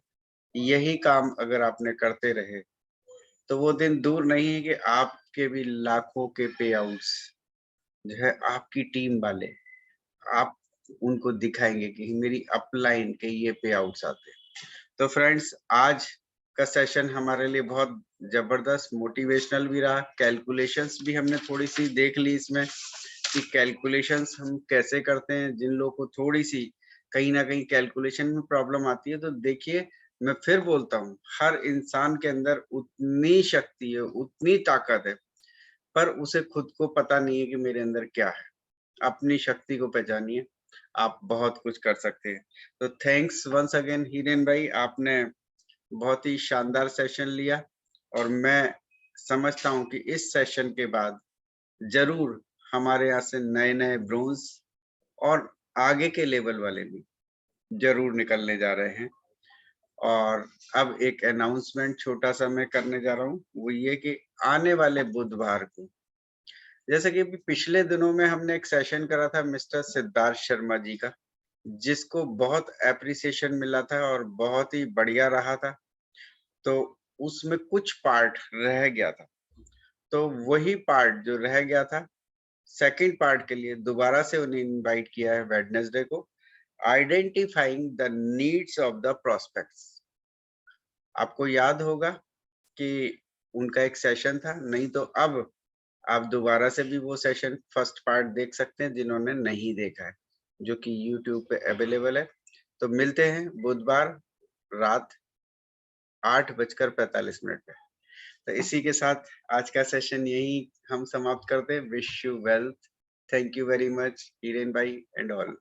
यही काम अगर आपने करते रहे, तो वो दिन दूर नहीं है कि आपके भी लाखों के पेआउट्स जो है आपकी टीम वाले, आप उनको दिखाएँगे कि मेरी अपलाइन के ये पेआउट्स आते हैं। तो फ्रेंड्स, आज का सेशन हमारे लिए बहुत ज़बरदस्त मोटिवेशनल भी रहा। कैलकुलेशंस भी हमने थोड़ी-सी देख ली इसमें कि कैलकुलेशंस हम कैसे करते हैं। जिन लोगों को थोड़ी-सी कहीं न कहीं कैलकुलेशन में प्रॉब्लम आती है, तो देखिए, मैं फिर बोलता हूँ, हर इंसान के अंदर उतनी शक्ति है, उतनी ताकत है, पर उसे खुद को पता नहीं है कि मेरे अंदर क्या है। अपनी शक्ति को पहचानिए, आप बहुत कुछ कर सकते हैं। तो थैंक्स वन्स अगेन हिरेन भाई, आपने बहुत ही शानदार सेशन लिया, और मैं समझता हूँ कि इस सेशन के बाद ज़रूर हमारे यहाँ से नए-नए ब्रोंज़ और आगे के लेवल वाले भी ज़रूर निकलने जा रहे हैं। और अब एक अनाउंसमेंट छोटा-सा मैं करने जा रहा हूँ, वो ये कि आने वाले बुधवार को, जैसे कि अभी पिछले दिनों में हमने एक सेशन करा था मिस्टर सिद्धार्थ शर्मा जी का, जिसको बहुत एप्रिसिएशन मिला था और बहुत ही बढ़िया रहा था। तो उसमें कुछ पार्ट रह गया था। तो वही पार्ट जो रह गया था, सेकंड पार्ट के लिए दोबारा से उन्हें इनवाइट किया है वेडनेसडे को, identifying the needs of the prospects. आपको याद होगा कि उनका एक सेशन था, नहीं तो अब आप दोबारा से भी वो सेशन फर्स्ट पार्ट देख सकते हैं जिन्होंने नहीं देखा है, जो कि यूट्यूब पे अवेलेबल है। तो मिलते हैं बुधवार रात 8:45 पे। तो इसी के साथ आज का सेशन यही हम समाप्त करते हैं। Wish you wealth. Thank you very much Hiren भाई एंड ऑल।